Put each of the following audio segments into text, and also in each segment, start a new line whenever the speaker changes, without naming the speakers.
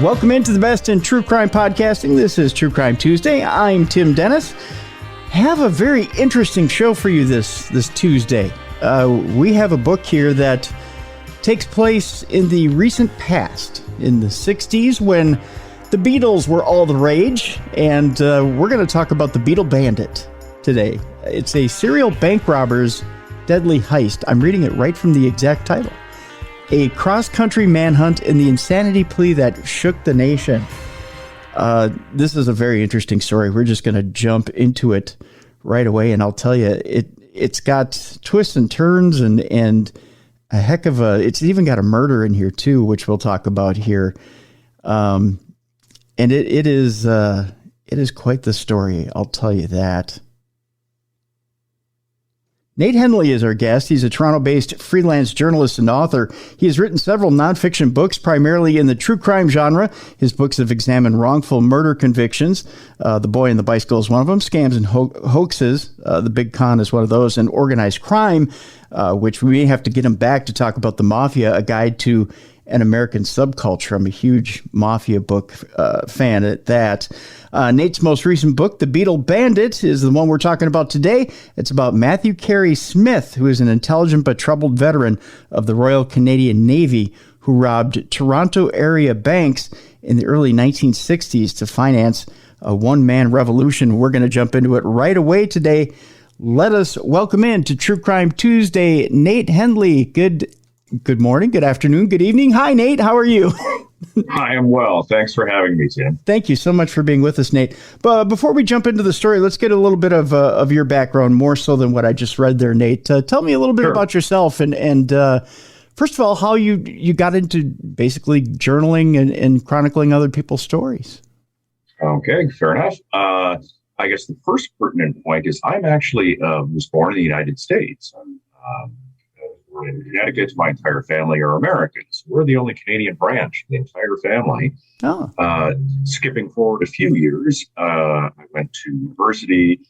Welcome into the best in true crime podcasting. This is True Crime Tuesday. I'm Tim Dennis. Have a very interesting show for you this Tuesday. We have a book here that takes place in the recent past, in the 60s, when the Beatles were all the rage, and we're going to talk about the Beatle Bandit today. It's a serial bank robber's deadly heist. I'm reading it right from the exact title. A cross-country manhunt and the insanity plea that shook the nation. This is a very interesting story. We're just going to jump into it right away, and I'll tell you, it's got twists and turns and a heck of a... It's even got a murder in here, too, which we'll talk about here. And it is quite the story, I'll tell you that. Nate Hendley is our guest. He's a Toronto-based freelance journalist and author. He has written several nonfiction books, primarily in the true crime genre. His books have examined wrongful murder convictions. The Boy and the Bicycle is one of them. Scams and hoaxes. The Big Con is one of those. And organized crime, which we may have to get him back to talk about the Mafia, a guide to an American subculture. I'm a huge Mafia book fan at that. Nate's most recent book, The Beatle Bandit, is the one we're talking about today. It's about Matthew Kerry Smith, who is an intelligent but troubled veteran of the Royal Canadian Navy who robbed Toronto area banks in the early 1960s to finance a one-man revolution. We're going to jump into it right away today. Let us welcome in to True Crime Tuesday, Nate Hendley. Good morning, good afternoon, good evening. Hi, Nate. How are you?
I am well. Thanks for having me, Tim.
Thank you so much for being with us, Nate. But before we jump into the story, let's get a little bit of your background, more so than what I just read there, Nate. Tell me a little bit about yourself and first of all, how you got into basically journaling and chronicling other people's stories.
Okay, fair enough. I guess the first pertinent point is I'm actually was born in the United States. We're in Connecticut. My entire family are Americans. We're the only Canadian branch, the entire family.
Oh.
Skipping forward a few years, I went to university,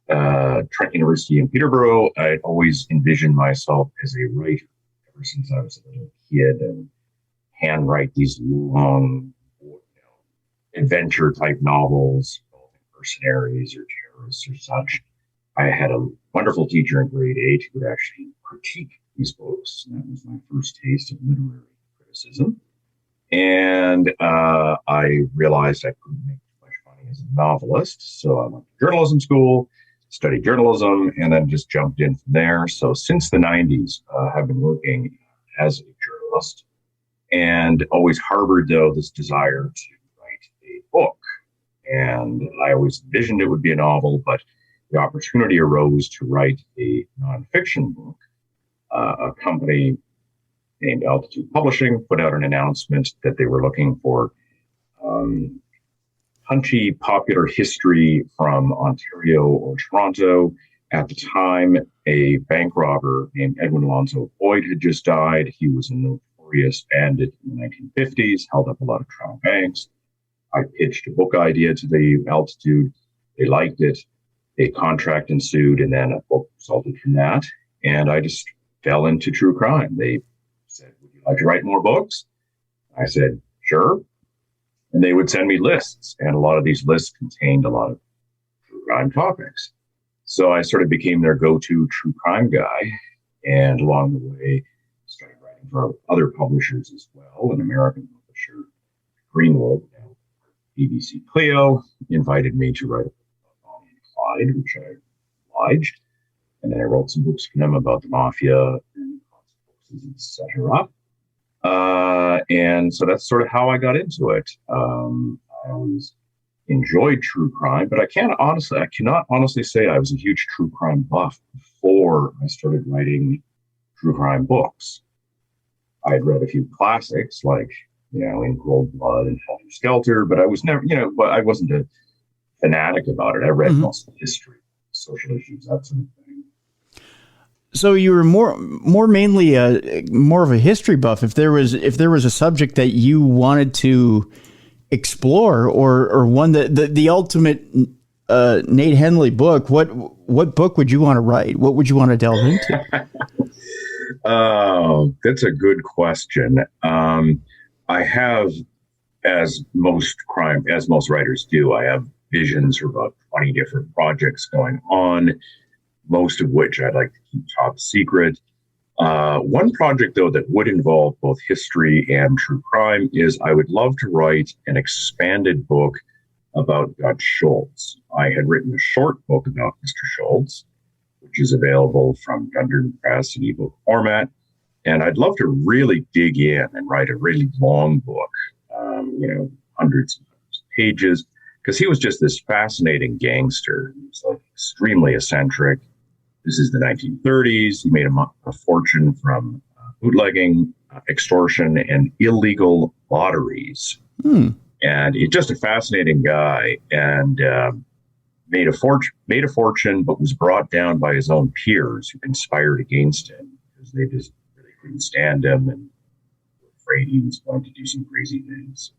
Trent University in Peterborough. I always envisioned myself as a writer ever since I was a little kid, and handwrite these long, adventure-type novels, mercenaries or terrorists or such. I had a wonderful teacher in grade 8 who would actually critique these books. That was my first taste of literary criticism. And I realized I couldn't make much money as a novelist. So I went to journalism school, studied journalism, and then just jumped in from there. So since the 90s, I've been working as a journalist and always harbored, though, this desire to write a book. And I always envisioned it would be a novel, but the opportunity arose to write a nonfiction book. A company named Altitude Publishing put out an announcement that they were looking for punchy popular history from Ontario or Toronto. At the time, a bank robber named Edwin Alonzo Boyd had just died. He was a notorious bandit in the 1950s, held up a lot of Toronto banks. I pitched a book idea to the Altitude. They liked it. A contract ensued, and then a book resulted from that. And I just fell into true crime. They said, "Would you like to write more books?" I said, "Sure." And they would send me lists. And a lot of these lists contained a lot of true crime topics. So I sort of became their go-to true crime guy. And along the way, started writing for other publishers as well. An American publisher, Greenwood, now BBC Clio, invited me to write a book about Bonnie and Clyde, which I obliged. And then I wrote some books for them about the Mafia and consequences, etc. And so that's sort of how I got into it. I always enjoyed true crime, but I cannot honestly say I was a huge true crime buff before I started writing true crime books. I had read a few classics like, In Cold Blood and Helter Skelter, but I was never, I wasn't a fanatic about it. I read most of the history, social issues, that sort of thing.
So you were more mainly more of a history buff. If there was a subject that you wanted to explore, or one that the ultimate Nate Hendley book, what book would you want to write? What would you want to delve into?
Oh, that's a good question. I have as most writers do, I have visions for about 20 different projects going on, most of which I'd like to keep top secret. One project, though, that would involve both history and true crime is I would love to write an expanded book about Dutch Schultz. I had written a short book about Mr. Schultz, which is available from Gundren Press in ebook format. And I'd love to really dig in and write a really long book, hundreds of pages, because he was just this fascinating gangster. He was like extremely eccentric. This is the 1930s. He made a fortune from bootlegging, extortion, and illegal lotteries. And he's just a fascinating guy, and made a fortune, but was brought down by his own peers who conspired against him because they just really couldn't stand him and were afraid he was going to do some crazy things.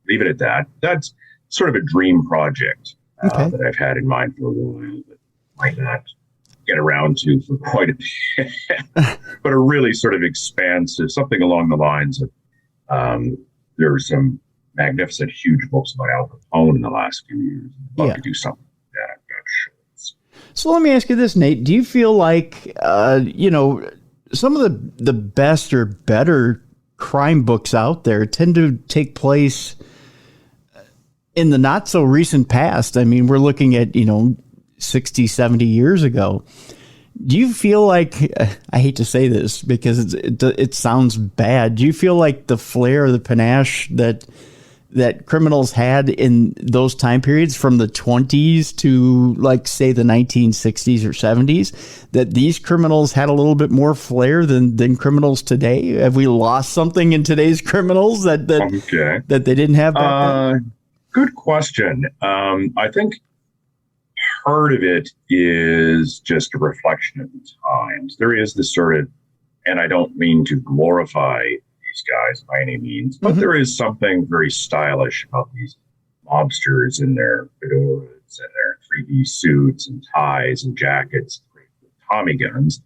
Leave it at that. That's sort of a dream project that I've had in mind for a while, but might not get around to for quite a bit. But a really sort of expansive, something along the lines of there are some magnificent, huge books about Al Capone in the last few years. I'd love to do something like that. I'm not sure.
So let me ask you this, Nate. Do you feel like, some of the best or better crime books out there tend to take place in the not so recent past? I mean, we're looking at, 60, 70 years ago. Do you feel like, I hate to say this because it sounds bad, do you feel like the flair, the panache that criminals had in those time periods from the 20s to, like, say, the 1960s or 70s, that these criminals had a little bit more flair than criminals today? Have we lost something in today's criminals that they didn't have back then?
Good question. I think part of it is just a reflection of the times. There is this sort of, and I don't mean to glorify these guys by any means, but there is something very stylish about these mobsters in their fedoras and their 3D suits and ties and jackets with Tommy guns.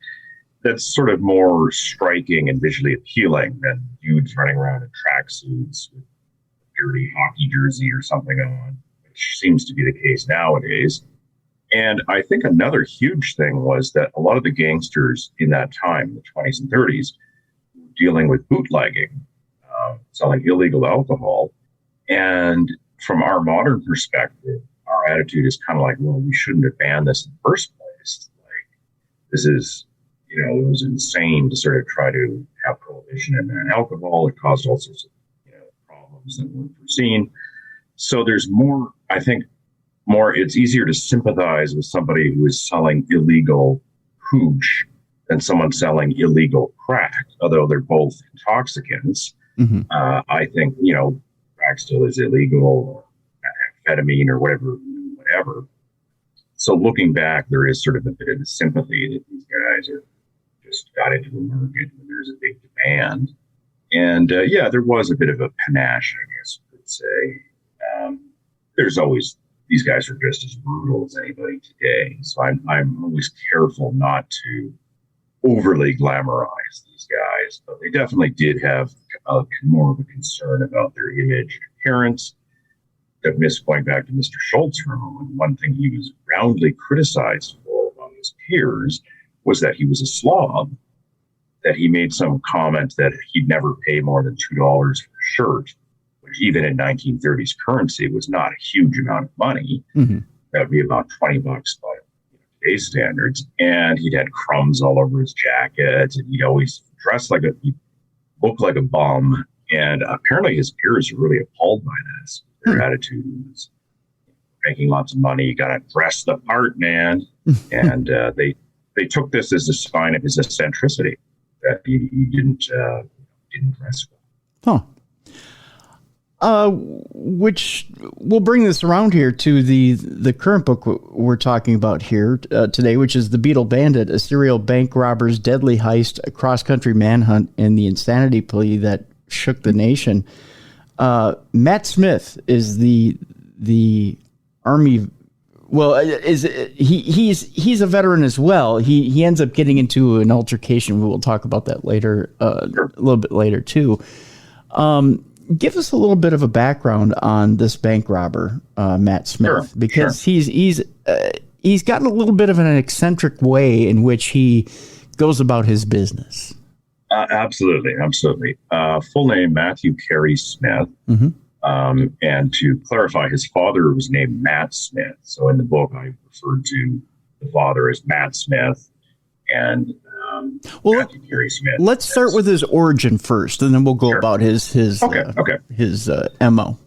That's sort of more striking and visually appealing than dudes running around in tracksuits with a dirty hockey jersey or something on, which seems to be the case nowadays. And I think another huge thing was that a lot of the gangsters in that time, the 20s and 30s, were dealing with bootlegging, selling illegal alcohol. And from our modern perspective, our attitude is kind of like, well, we shouldn't have banned this in the first place. Like, this is, it was insane to sort of try to have prohibition in alcohol. It caused all sorts of, problems that weren't foreseen. So there's more, I think, it's easier to sympathize with somebody who is selling illegal hooch than someone selling illegal crack, although they're both intoxicants. I think, crack still is illegal, or amphetamine or whatever. So looking back, there is sort of a bit of a sympathy that these guys are just got into the market when there's a big demand. And there was a bit of a panache, I guess you could say. There's always, these guys are just as brutal as anybody today. So I'm always careful not to overly glamorize these guys, but they definitely did have more of a concern about their image and appearance. Going back to Mr. Schultz for a moment, one thing he was roundly criticized for among his peers was that he was a slob, that he made some comment that he'd never pay more than $2 for a shirt, which even in 1930s currency was not a huge amount of money. That would be about $20 by today's standards. And he'd had crumbs all over his jacket, and he'd always dressed he'd look like a bum. And apparently his peers were really appalled by this. Their attitude was making lots of money. You got to dress the part, man. And they took this as a sign of his eccentricity, that he didn't dress well.
Which we'll bring this around here to the current book we're talking about here today, which is The Beatle Bandit, a serial bank robber's deadly heist, a cross-country manhunt, and the insanity plea that shook the nation. Matt Smith is the Army. Well, he's a veteran as well. He ends up getting into an altercation. We will talk about that later, a little bit later too. give us a little bit of a background on this bank robber, Matt Smith,
Sure,
because he's gotten a little bit of an eccentric way in which he goes about his business.
Absolutely. Full name, Matthew Kerry Smith.
Mm-hmm.
And to clarify, his father was named Matt Smith. So in the book, I referred to the father as Matt Smith and Matthew Kerry Smith.
Let's start with his origin first, and then we'll go about his MO.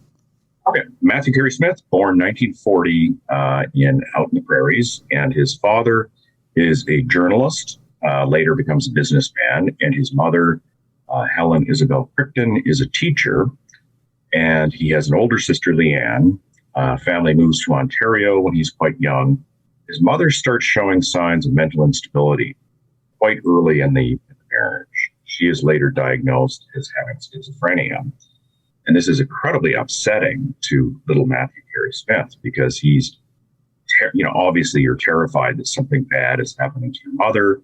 Okay. Matthew Kerry Smith, born 1940 out in the prairies, and his father is a journalist, later becomes a businessman, and his mother, Helen Isabel Crichton, is a teacher, and he has an older sister, Leanne. Family moves to Ontario when he's quite young. His mother starts showing signs of mental instability quite early in the marriage. She is later diagnosed as having schizophrenia. And this is incredibly upsetting to little Matthew Kerry Smith because he's, obviously you're terrified that something bad is happening to your mother,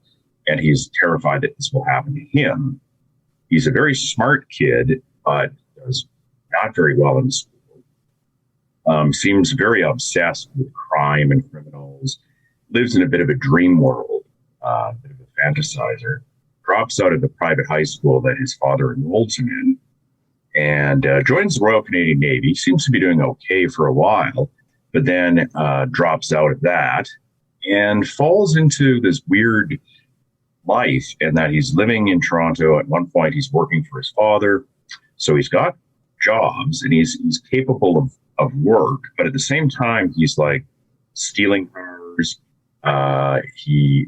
and he's terrified that this will happen to him. He's a very smart kid, but does not very well in school. Seems very obsessed with crime and criminals, lives in a bit of a dream world, a bit of a fantasizer, drops out of the private high school that his father enrolls him in, and joins the Royal Canadian Navy. Seems to be doing okay for a while, but then drops out of that and falls into this weird life in that he's living in Toronto. At one point, he's working for his father. So he's got jobs and he's capable of work, but at the same time, he's like stealing cars. He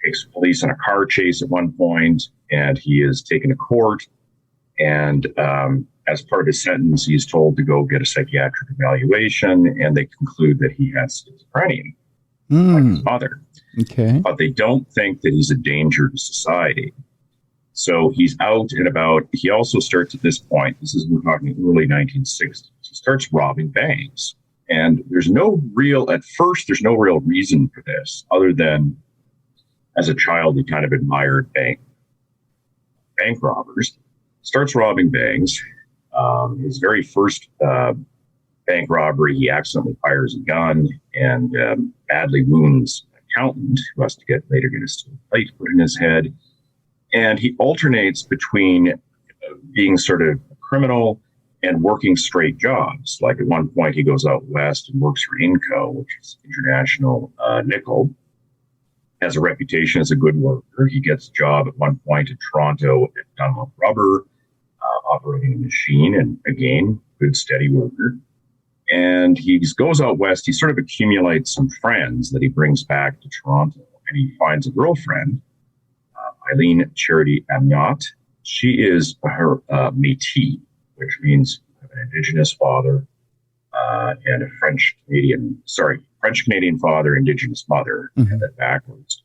takes police on a car chase at one point, and he is taken to court. And as part of his sentence, he's told to go get a psychiatric evaluation, and they conclude that he has schizophrenia, like his mother.
Okay.
But they don't think that he's a danger to society. So he's out and about. He also starts at this point, we're talking early 1960s, he starts robbing banks. And at first, there's no real reason for this other than as a child, he kind of admired bank robbers. Starts robbing banks. His very first bank robbery, he accidentally fires a gun and badly wounds an accountant who has to later get a steel plate put in his head. And he alternates between being sort of a criminal and working straight jobs. Like at one point, he goes out west and works for Inco, which is International Nickel. Has a reputation as a good worker. He gets a job at one point in Toronto at Dunlop Rubber, operating a machine, and again, good steady worker. And he goes out west. He sort of accumulates some friends that he brings back to Toronto, and he finds a girlfriend, Eileen Charity Amiot. She is her Métis, which means an Indigenous father and a French Canadian father, Indigenous mother, and then backwards.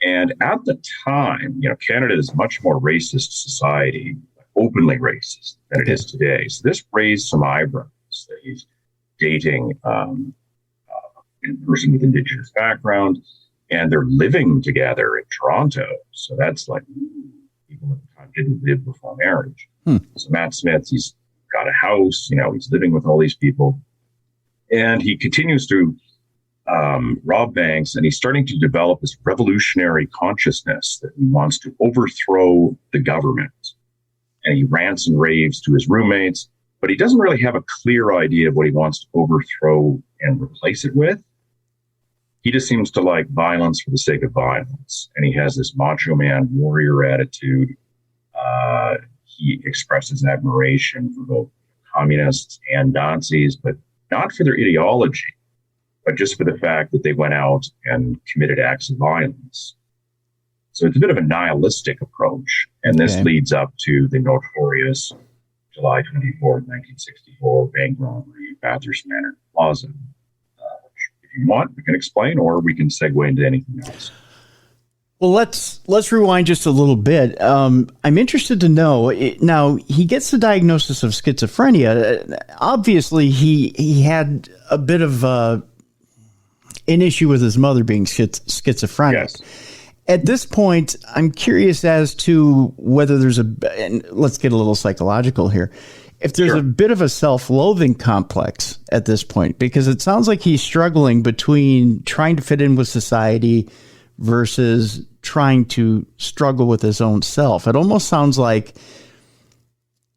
And at the time, Canada is a much more racist society, openly racist than it is today. So this raised some eyebrows that he's dating a person with Indigenous background, and they're living together in Toronto. So that's like people at the time didn't live before marriage. So Matt Smith, he's got a house, he's living with all these people, and he continues to rob banks, and he's starting to develop this revolutionary consciousness that he wants to overthrow the government. And he rants and raves to his roommates, but he doesn't really have a clear idea of what he wants to overthrow and replace it with. He just seems to like violence for the sake of violence. And he has this macho man warrior attitude. He expresses admiration for both communists and Nazis, but not for their ideology, but just for the fact that they went out and committed acts of violence. So it's a bit of a nihilistic approach. And this leads up to the notorious July 24th, 1964 bank robbery at Bathurst Manor Plaza. If you want, we can explain, or we can segue into anything else.
Well, let's rewind just a little bit. I'm interested to know, now, he gets the diagnosis of schizophrenia. Obviously, he had a bit of an issue with his mother being schizophrenic.
Yes.
At this point, I'm curious as to whether there's and let's get a little psychological here. if there's a bit of a self-loathing complex at this point, because it sounds like he's struggling between trying to fit in with society versus trying to struggle with his own self. It almost sounds like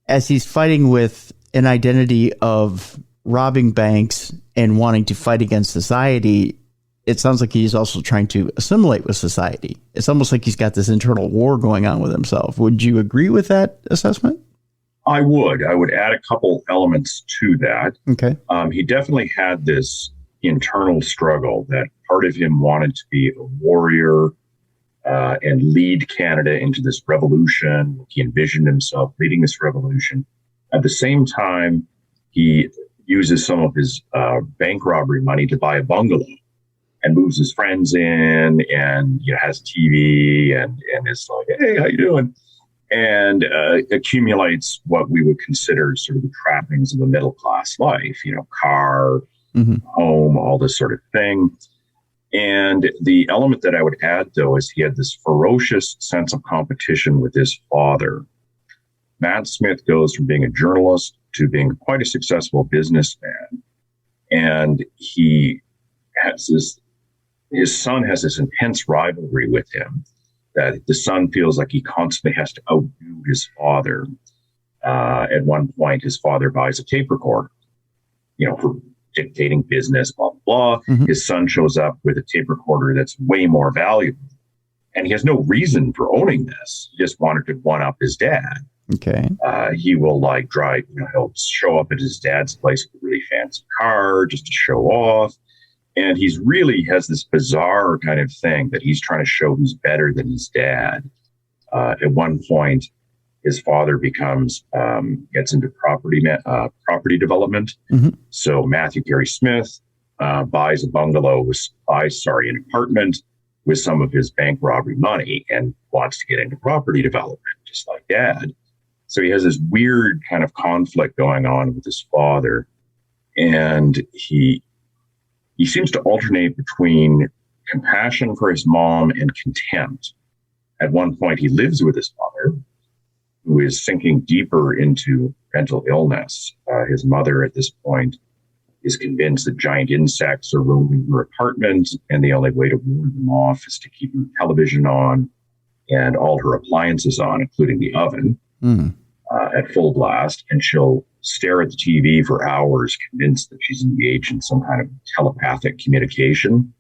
as he's fighting with an identity of robbing banks and wanting to fight against society, it sounds like he's also trying to assimilate with society. It's almost like he's got this internal war going on with himself. Would you agree with that assessment?
I would. I would add a couple elements to that.
Okay.
He definitely had this internal struggle that part of him wanted to be a warrior and lead Canada into this revolution. He envisioned himself leading this revolution. At the same time, he uses some of his bank robbery money to buy a bungalow and moves his friends in, and has TV and is like, hey, how you doing? And accumulates what we would consider sort of the trappings of a middle class life, car, home, all this sort of thing. And the element that I would add, though, is he had this ferocious sense of competition with his father. Matt Smith goes from being a journalist to being quite a successful businessman. And he has his son has this intense rivalry with him, that the son feels like he constantly has to outdo his father. At one point, his father buys a tape recorder, for dictating business, blah, blah, blah. His son shows up with a tape recorder that's way more valuable. And he has no reason for owning this. He just wanted to one-up his dad.
Okay.
He will drive, he'll show up at his dad's place with a really fancy car just to show off. And he's really has this bizarre kind of thing that he's trying to show who's better than his dad. At one point, his father gets into property development. So Matthew Kerry Smith buys an apartment with some of his bank robbery money and wants to get into property development, just like dad. So he has this weird kind of conflict going on with his father. And he seems to alternate between compassion for his mom and contempt. At one point, he lives with his father, who is sinking deeper into mental illness. His mother, at this point, is convinced that giant insects are roaming her apartment, and the only way to ward them off is to keep her television on and all her appliances on, including the oven, at full blast. And she'll stare at the TV for hours, convinced that she's engaged in some kind of telepathic communication.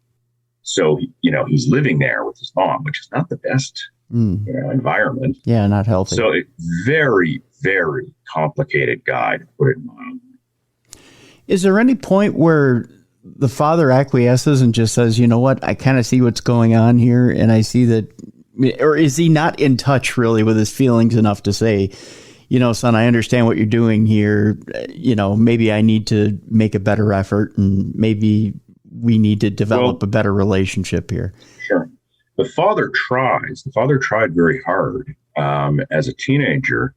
So, he's living there with his mom, which is not the best environment.
Yeah, not healthy.
So very, very complicated guy, to put it mildly.
Is there any point where the father acquiesces and just says, you know what, I kind of see what's going on here, and I see that, or is he not in touch really with his feelings enough to say, son, I understand what you're doing here. Maybe I need to make a better effort, and maybe we need to develop a better relationship here.
Sure. The father tries. The father tried very hard. As a teenager,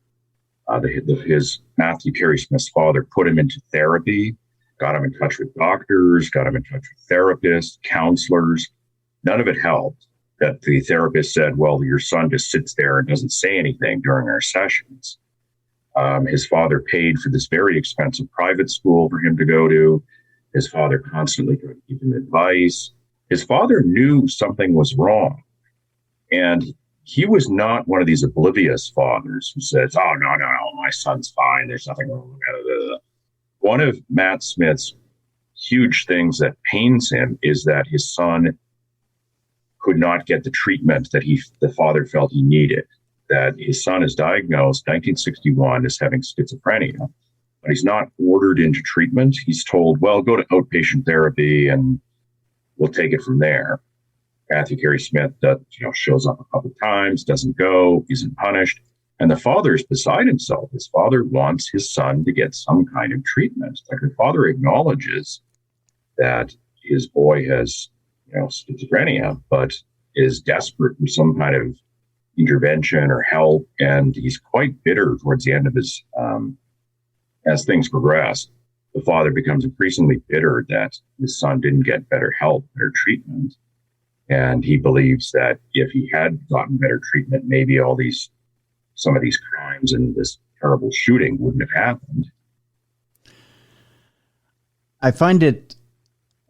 his Matthew Kerry Smith's father put him into therapy, got him in touch with doctors, got him in touch with therapists, counselors. None of it helped. That the therapist said, well, your son just sits there and doesn't say anything during our sessions. His father paid for this very expensive private school for him to go to. His father constantly tried to give him advice. His father knew something was wrong. And he was not one of these oblivious fathers who says, oh, no, my son's fine. There's nothing wrong. One of Matt Smith's huge things that pains him is that his son could not get the treatment that the father felt he needed. That his son is diagnosed 1961 as having schizophrenia, but he's not ordered into treatment. He's told, well, go to outpatient therapy and we'll take it from there. Matthew Kerry Smith shows up a couple of times, doesn't go, isn't punished. And the father is beside himself. His father wants his son to get some kind of treatment. Like, the father acknowledges that his boy has, schizophrenia, but is desperate for some kind of intervention or help. And he's quite bitter towards the end of his, as things progress. The father becomes increasingly bitter that his son didn't get better help, better treatment. And he believes that if he had gotten better treatment, maybe some of these crimes and this terrible shooting wouldn't have happened.
I find it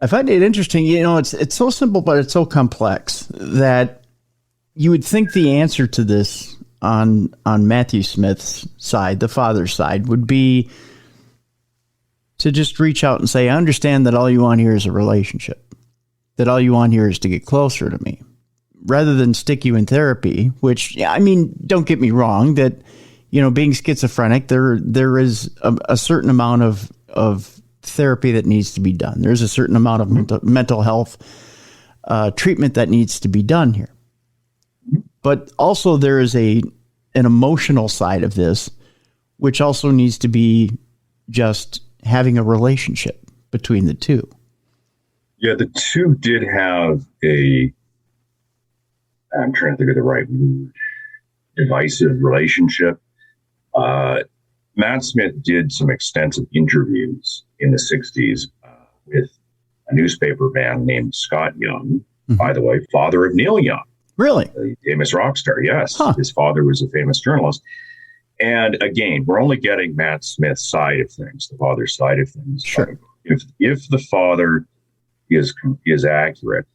interesting. It's so simple, but it's so complex that you would think the answer to this on Matthew Smith's side, the father's side, would be to just reach out and say, I understand that all you want here is a relationship, that all you want here is to get closer to me, rather than stick you in therapy, which, I mean, don't get me wrong, that, being schizophrenic, there is a certain amount of therapy that needs to be done. There's a certain amount of mental health treatment that needs to be done here. But also there is an emotional side of this, which also needs to be just having a relationship between the two.
Yeah, the two did have I'm trying to think of the right word, divisive relationship. Matt Smith did some extensive interviews in the 60s with a newspaper man named Scott Young, by the way, father of Neil Young.
Really?
A famous rock star, yes.
Huh.
His father was a famous journalist. And again, we're only getting Matt Smith's side of things, the father's side of things.
Sure.
If the father is accurate,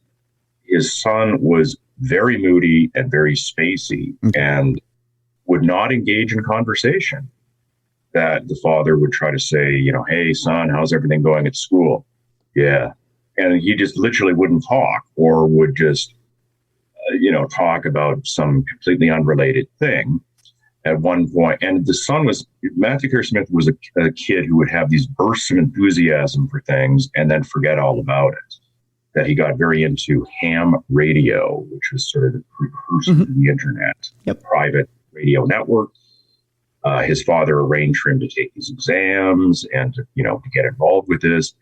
his son was very moody and very spacey and would not engage in conversation. That the father would try to say, hey, son, how's everything going at school? Yeah. And he just literally wouldn't talk, or would just, talk about some completely unrelated thing at one point. And the son Matthew Kerry Smith was a kid who would have these bursts of enthusiasm for things and then forget all about it. That he got very into ham radio, which was sort of the precursor to the internet, private radio network. His father arranged for him to take these exams and to get involved with this.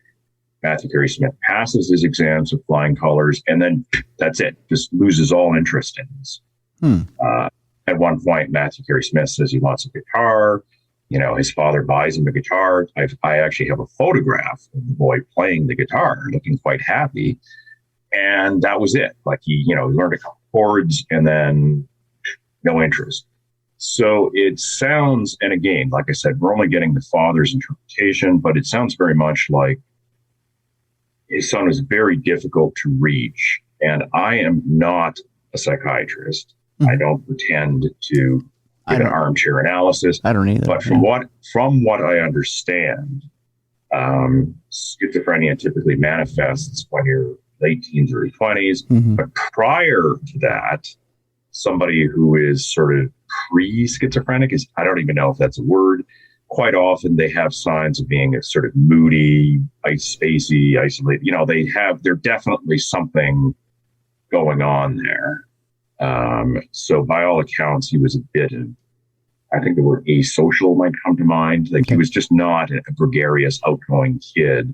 Matthew Kerry Smith passes his exams with flying colors, and then that's it. Just loses all interest in this. At one point, Matthew Kerry Smith says he wants a guitar. His father buys him a guitar. I actually have a photograph of the boy playing the guitar, looking quite happy. And that was it. Like he learned a couple chords and then no interest. So it sounds, and again, like I said, we're only getting the father's interpretation, but it sounds very much like his son was very difficult to reach. And I am not a psychiatrist. I don't pretend to give an armchair analysis.
I don't either.
But from what I understand, schizophrenia typically manifests when you're late teens, early 20s. But prior to that, somebody who is sort of pre-schizophrenic I don't even know if that's a word. Quite often they have signs of being a sort of moody, spacey, isolated. They're definitely something going on there. So by all accounts, he was a bit of, I think the word asocial might come to mind. Like he was just not a gregarious, outgoing kid.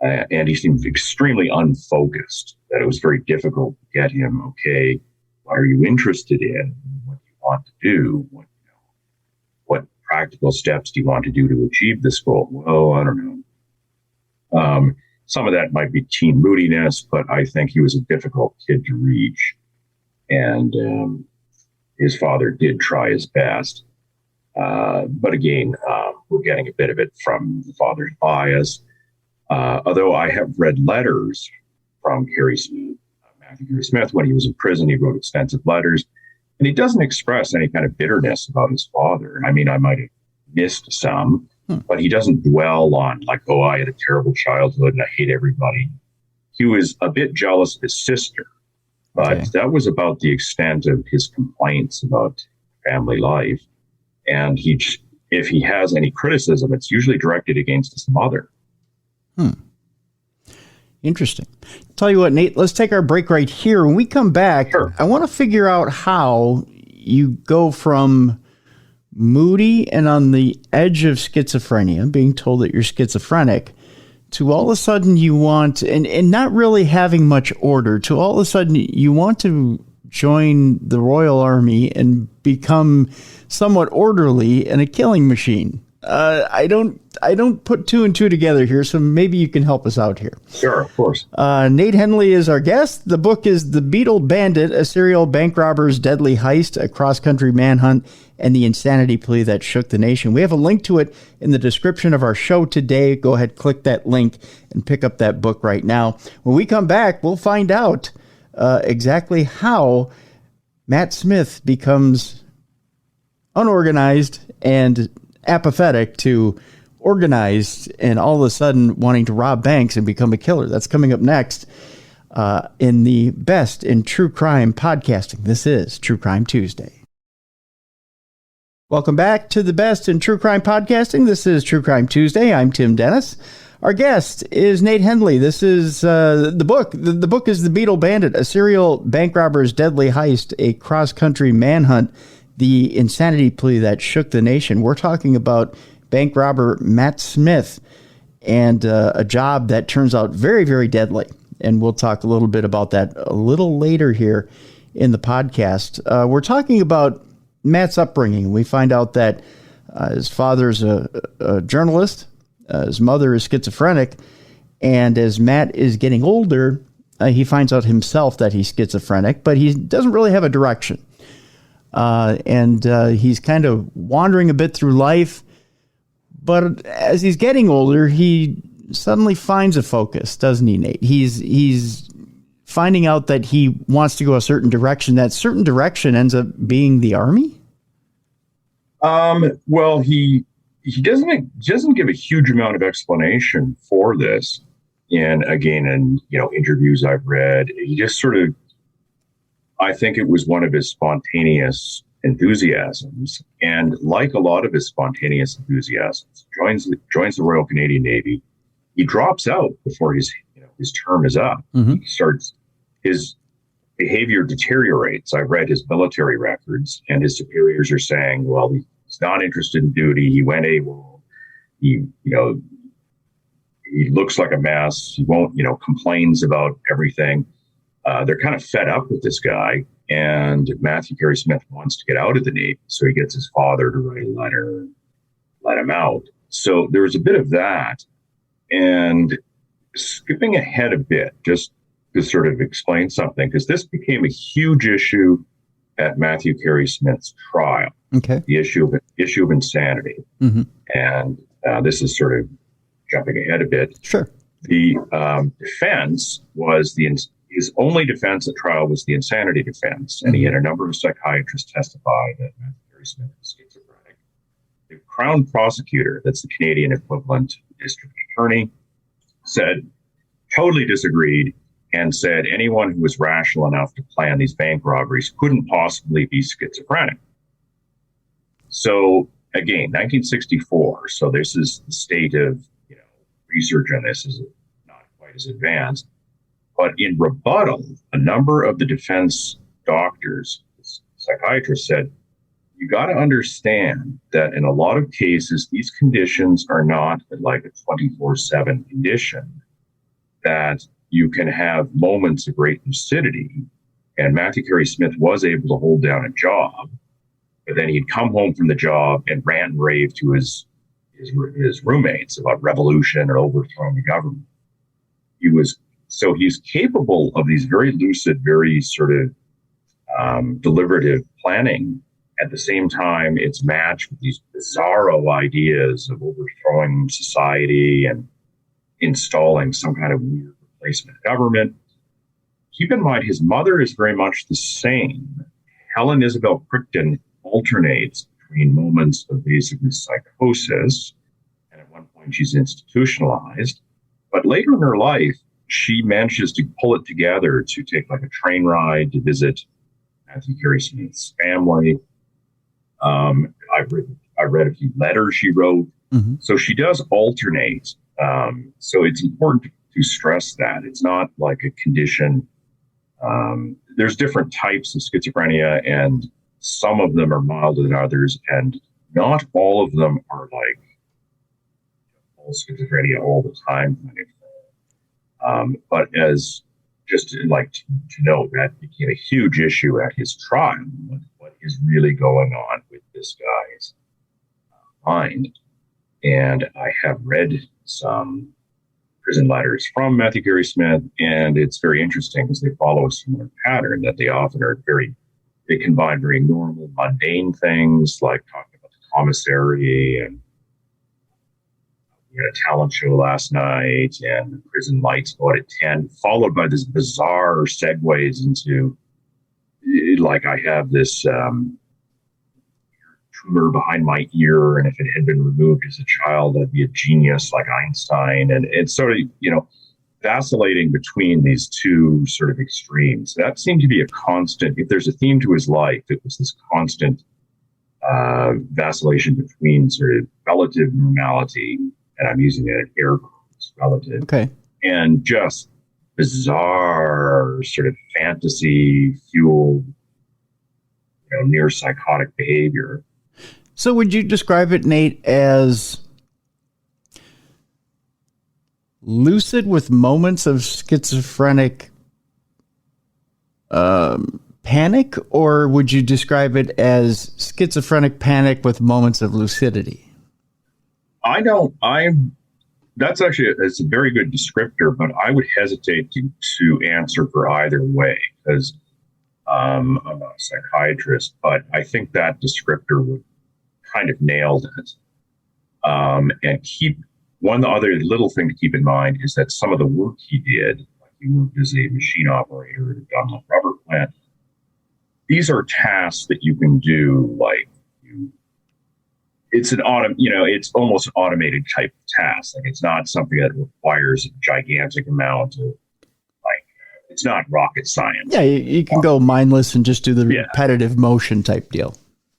And he seemed extremely unfocused, that it was very difficult to get him, okay, what are you interested in? What do you want to do? What practical steps do you want to do to achieve this goal? Well, I don't know. Some of that might be teen moodiness, but I think he was a difficult kid to reach. And his father did try his best. But again, we're getting a bit of it from the father's bias. Although I have read letters from Kerry Smith, Matthew Kerry Smith, when he was in prison, he wrote extensive letters. And he doesn't express any kind of bitterness about his father. I mean, I might have missed some, but he doesn't dwell on like, oh, I had a terrible childhood and I hate everybody. He was a bit jealous of his sister, but that was about the extent of his complaints about family life. And if he has any criticism, it's usually directed against his mother.
Interesting. Tell you what, Nate, let's take our break right here. When we come back,
Sure.
I want to figure out how you go from moody and on the edge of schizophrenia, being told that you're schizophrenic, to all of a sudden you want, and not really having much order, to all of a sudden you want to join the Royal Army and become somewhat orderly and a killing machine. I don't put two and two together here, so maybe you can help us out here.
Sure, of course.
Nate Hendley is our guest. The book is The Beatle Bandit, a serial bank robber's deadly heist, a cross-country manhunt, and the insanity plea that shook the nation. We have a link to it in the description of our show today. Go ahead, click that link, and pick up that book right now. When we come back, we'll find out exactly how Matt Smith becomes unorganized and apathetic to organized and all of a sudden wanting to rob banks and become a killer. That's coming up next in the best in true crime podcasting. This is True Crime Tuesday. Welcome back to the best in true crime podcasting. This is True Crime Tuesday. I'm Tim Dennis. Our guest is Nate Hendley. This is the book. The book is The Beatle Bandit, a serial bank robber's deadly heist, a cross-country manhunt, the insanity plea that shook the nation. We're talking about bank robber Matt Smith and a job that turns out very, very deadly. And we'll talk a little bit about that a little later here in the podcast. We're talking about Matt's upbringing. We find out that his father's a journalist. His mother is schizophrenic. And as Matt is getting older, he finds out himself that he's schizophrenic, but he doesn't really have a direction. And he's kind of wandering a bit through life. But as he's getting older, he suddenly finds a focus, doesn't he, Nate? He's finding out that he wants to go a certain direction. That certain direction ends up being the Army?
Well, he doesn't give a huge amount of explanation for this. In interviews I've read, he just sort of, I think it was one of his spontaneous enthusiasms, and like a lot of his spontaneous enthusiasms, joins the Royal Canadian Navy. He drops out before his term is up. Mm-hmm. His behavior deteriorates. I've read his military records, and his superiors are saying, well, he's not interested in duty. He went AWOL. He looks like a mess. He won't, complains about everything. They're kind of fed up with this guy, and Matthew Kerry Smith wants to get out of the Navy, so he gets his father to write a letter and let him out. So there's a bit of that. And skipping ahead a bit, just to sort of explain something, because this became a huge issue at Matthew Kerry Smith's trial. Okay. The issue of insanity. Mm-hmm. And this is sort of jumping ahead a bit. Sure. The defense was his only defense at trial was the insanity defense, and he had a number of psychiatrists testify that Matthew Kerry Smith was schizophrenic. The Crown prosecutor, that's the Canadian equivalent district attorney, totally disagreed, and said anyone who was rational enough to plan these bank robberies couldn't possibly be schizophrenic. So again, 1964. So this is the state of research on this is not quite as advanced. But in rebuttal, a number of the defense doctors, psychiatrists said, you got to understand that in a lot of cases, these conditions are not like a 24/7 condition, that you can have moments of great lucidity. And Matthew Kerry Smith was able to hold down a job, but then he'd come home from the job and rant and rave to his roommates about revolution or overthrowing the government. So he's capable of these very lucid, very sort of deliberative planning. At the same time, it's matched with these bizarro ideas of overthrowing society and installing some kind of weird replacement government. Keep in mind, his mother is very much the same. Helen Isabel Crichton alternates between moments of basically psychosis, and at one point she's institutionalized. But later in her life, she manages to pull it together to take like a train ride to visit Matthew Kerry Smith's family. I read a few letters she wrote. Mm-hmm. So she does alternate. So it's important to stress that it's not like a condition. There's different types of schizophrenia, and some of them are milder than others, and not all of them are like all schizophrenia all the time. But as just to note, that became a huge issue at his trial. What is really going on with this guy's mind? And I have read some prison letters from Matthew Kerry Smith, and it's very interesting because they follow a similar pattern that they often are they combine very normal, mundane things like talking about the commissary and we had a talent show last night and the prison lights go out at 10, followed by this bizarre segues into, like, I have this tumor behind my ear, and if it had been removed as a child, I'd be a genius like Einstein. And it's sort of, vacillating between these two sort of extremes. That seemed to be a constant. If there's a theme to his life, it was this constant vacillation between sort of relative normality, and I'm using it at air quotes, relative,
okay,
and just bizarre sort of fantasy fueled, near psychotic behavior.
So would you describe it, Nate, as lucid with moments of schizophrenic panic, or would you describe it as schizophrenic panic with moments of lucidity?
That's actually, it's a very good descriptor, but I would hesitate to answer for either way because I'm not a psychiatrist, but I think that descriptor would kind of nailed it. And one other little thing to keep in mind is that some of the work he did, like he worked as a machine operator at a Dunlop rubber plant, these are tasks that you can do, like it's it's almost an automated type of task. Like it's not something that requires a gigantic amount of, it's not rocket science.
Yeah, you can go mindless and just do the repetitive motion type deal.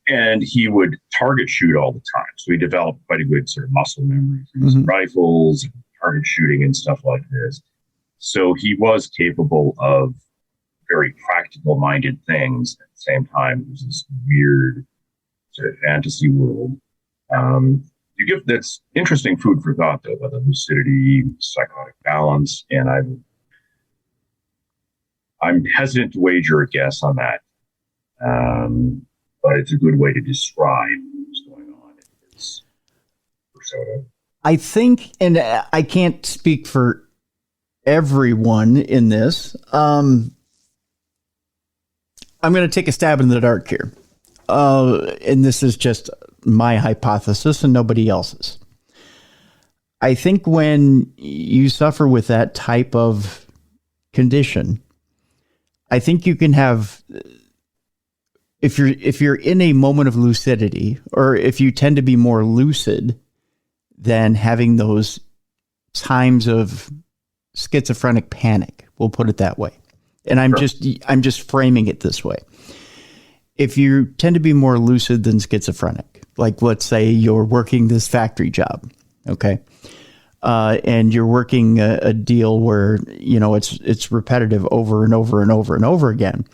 And he would target shoot all the time. So he developed quite a good sort of muscle memory for his rifles, and target shooting and stuff like this. So he was capable of very practical minded things. At the same time, there's this weird sort of fantasy world. That's interesting food for thought, though, about the lucidity, psychotic balance. And I'm hesitant to wager a guess on that. But it's a good way to describe what's going on in this persona.
I think, and I can't speak for everyone in this, I'm going to take a stab in the dark here. And this is just my hypothesis and nobody else's. I think when you suffer with that type of condition, I think you can have, if you're in a moment of lucidity, or if you tend to be more lucid than having those times of schizophrenic panic, we'll put it that way. And I'm just framing it this way. If you tend to be more lucid than schizophrenic, like let's say you're working this factory job, okay, and you're working a deal where it's repetitive over and over and over and over again,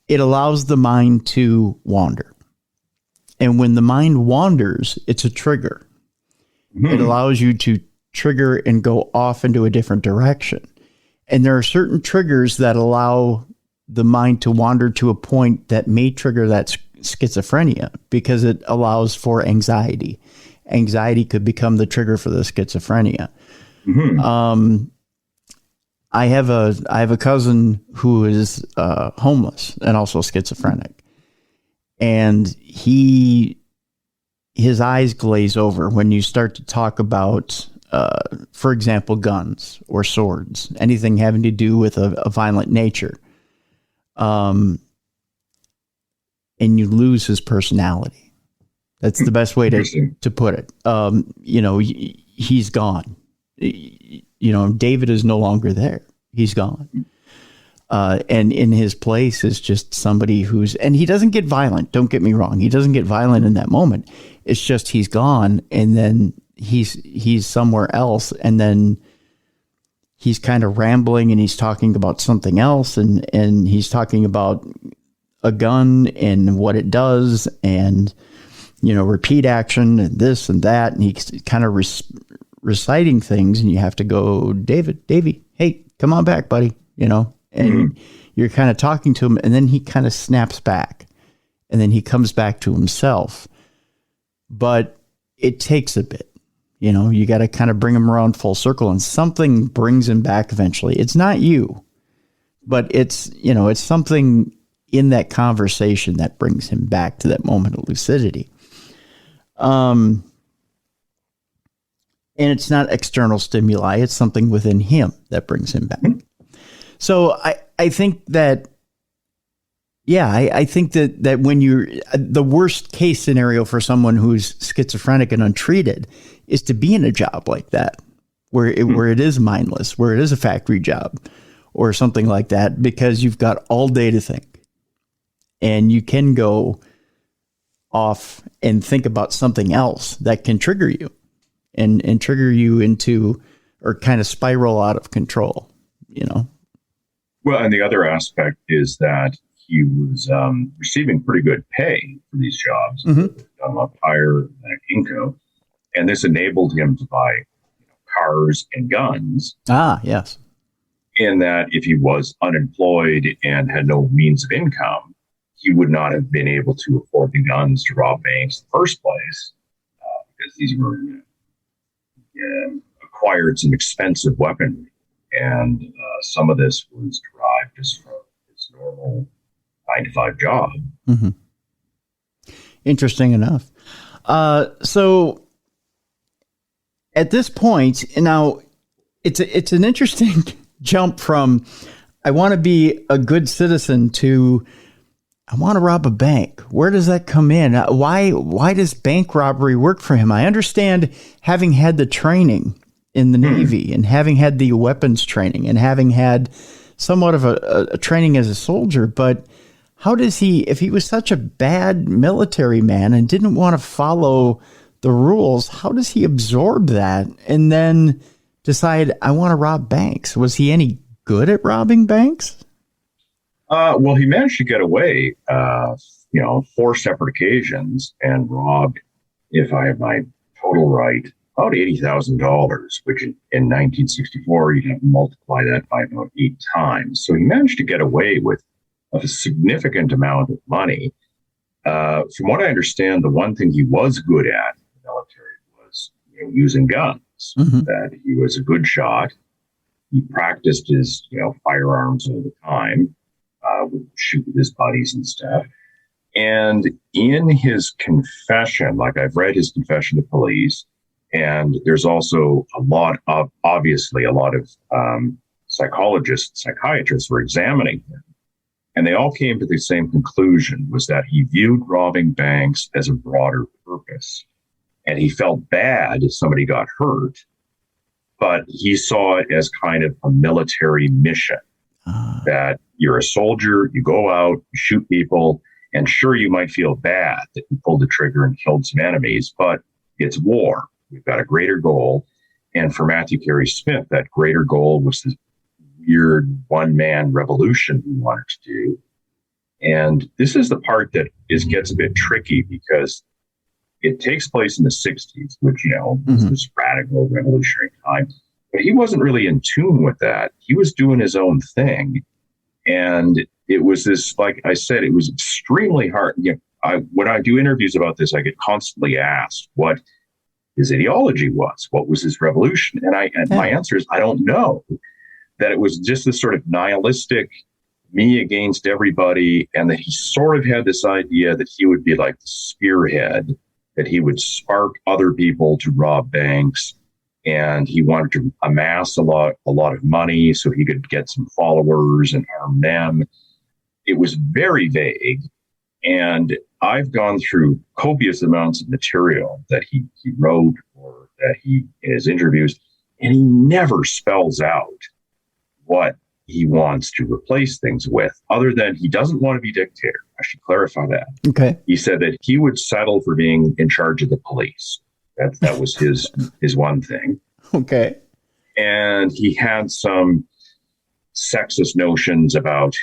it allows the mind to wander. And when the mind wanders, it's a trigger. It allows you to trigger and go off into a different direction. And there are certain triggers that allow the mind to wander to a point that may trigger that schizophrenia because it allows for anxiety. Anxiety could become the trigger for the schizophrenia. I have a cousin who is homeless and also schizophrenic, and his eyes glaze over when you start to talk about, for example, guns or swords, anything having to do with a violent nature. And you lose his personality. That's the best way to put it. He's gone. David is no longer there. He's gone. And in his place is just somebody and he doesn't get violent. Don't get me wrong. He doesn't get violent in that moment. It's just, he's gone. And then he's somewhere else. And then he's kind of rambling and he's talking about something else. And he's talking about a gun and what it does and, repeat action and this and that. And he's kind of reciting things, and you have to go, Davey, hey, come on back, buddy, and you're kind of talking to him, and then he kind of snaps back, and then he comes back to himself. But it takes a bit. You got to kind of bring him around full circle, and something brings him back eventually. It's not you, but it's something in that conversation that brings him back to that moment of lucidity. And it's not external stimuli. It's something within him that brings him back. So I think that, I think that when you're the worst case scenario for someone who's schizophrenic and untreated is to be in a job like that, where it is mindless, where it is a factory job or something like that, because you've got all day to think, and you can go off and think about something else that can trigger you and trigger you into, or kind of spiral out of control,
Well, and the other aspect is that he was receiving pretty good pay for these jobs, a lot higher than income, and this enabled him to buy cars and guns.
Ah, yes.
In that, if he was unemployed and had no means of income, he would not have been able to afford the guns to rob banks in the first place, because these were acquired some expensive weaponry, and some of this was derived just from his normal 9-to-5 job.
Mm-hmm. Interesting enough. So at this point, now it's an interesting jump from I want to be a good citizen to I want to rob a bank. Where does that come in? Why does bank robbery work for him? I understand having had the training in the Navy and having had the weapons training and having had somewhat of a training as a soldier, but how does he, if he was such a bad military man and didn't want to follow the rules, how does he absorb that and then decide, I want to rob banks? Was he any good at robbing banks?
Well, he managed to get away, 4 separate occasions and robbed, if I have my total right, about $80,000, which in 1964, you'd have to multiply that by about 8 times. So he managed to get away with a significant amount of money. From what I understand, the one thing he was good at in the military was using guns, that he was a good shot. He practiced his firearms all the time, would shoot with his buddies and stuff. And in his confession, like I've read his confession to police, and there's also obviously a lot of psychologists, psychiatrists were examining him. And they all came to the same conclusion, was that he viewed robbing banks as a broader purpose. And he felt bad if somebody got hurt, but he saw it as kind of a military mission, that you're a soldier, you go out, you shoot people, and sure, you might feel bad that you pulled the trigger and killed some enemies, but it's war. We've got a greater goal. And for Matthew Kerry Smith, that greater goal was this weird one-man revolution he wanted to do. And this is the part that gets a bit tricky, because it takes place in the 60s, which, is this radical revolutionary time. But he wasn't really in tune with that. He was doing his own thing. And it was this, like I said, it was extremely hard. When I do interviews about this, I get constantly asked what his ideology was. What was his revolution? And my answer is, I don't know. That it was just this sort of nihilistic me against everybody, and that he sort of had this idea that he would be like the spearhead, that he would spark other people to rob banks, and he wanted to amass a lot of money so he could get some followers and arm them. It was very vague, and I've gone through copious amounts of material that he wrote or that he in his interviews, and he never spells out what he wants to replace things with, other than he doesn't want to be dictator. I should clarify that. Okay. He said that he would settle for being in charge of the police. That was his one thing. Okay. And he had some sexist notions about,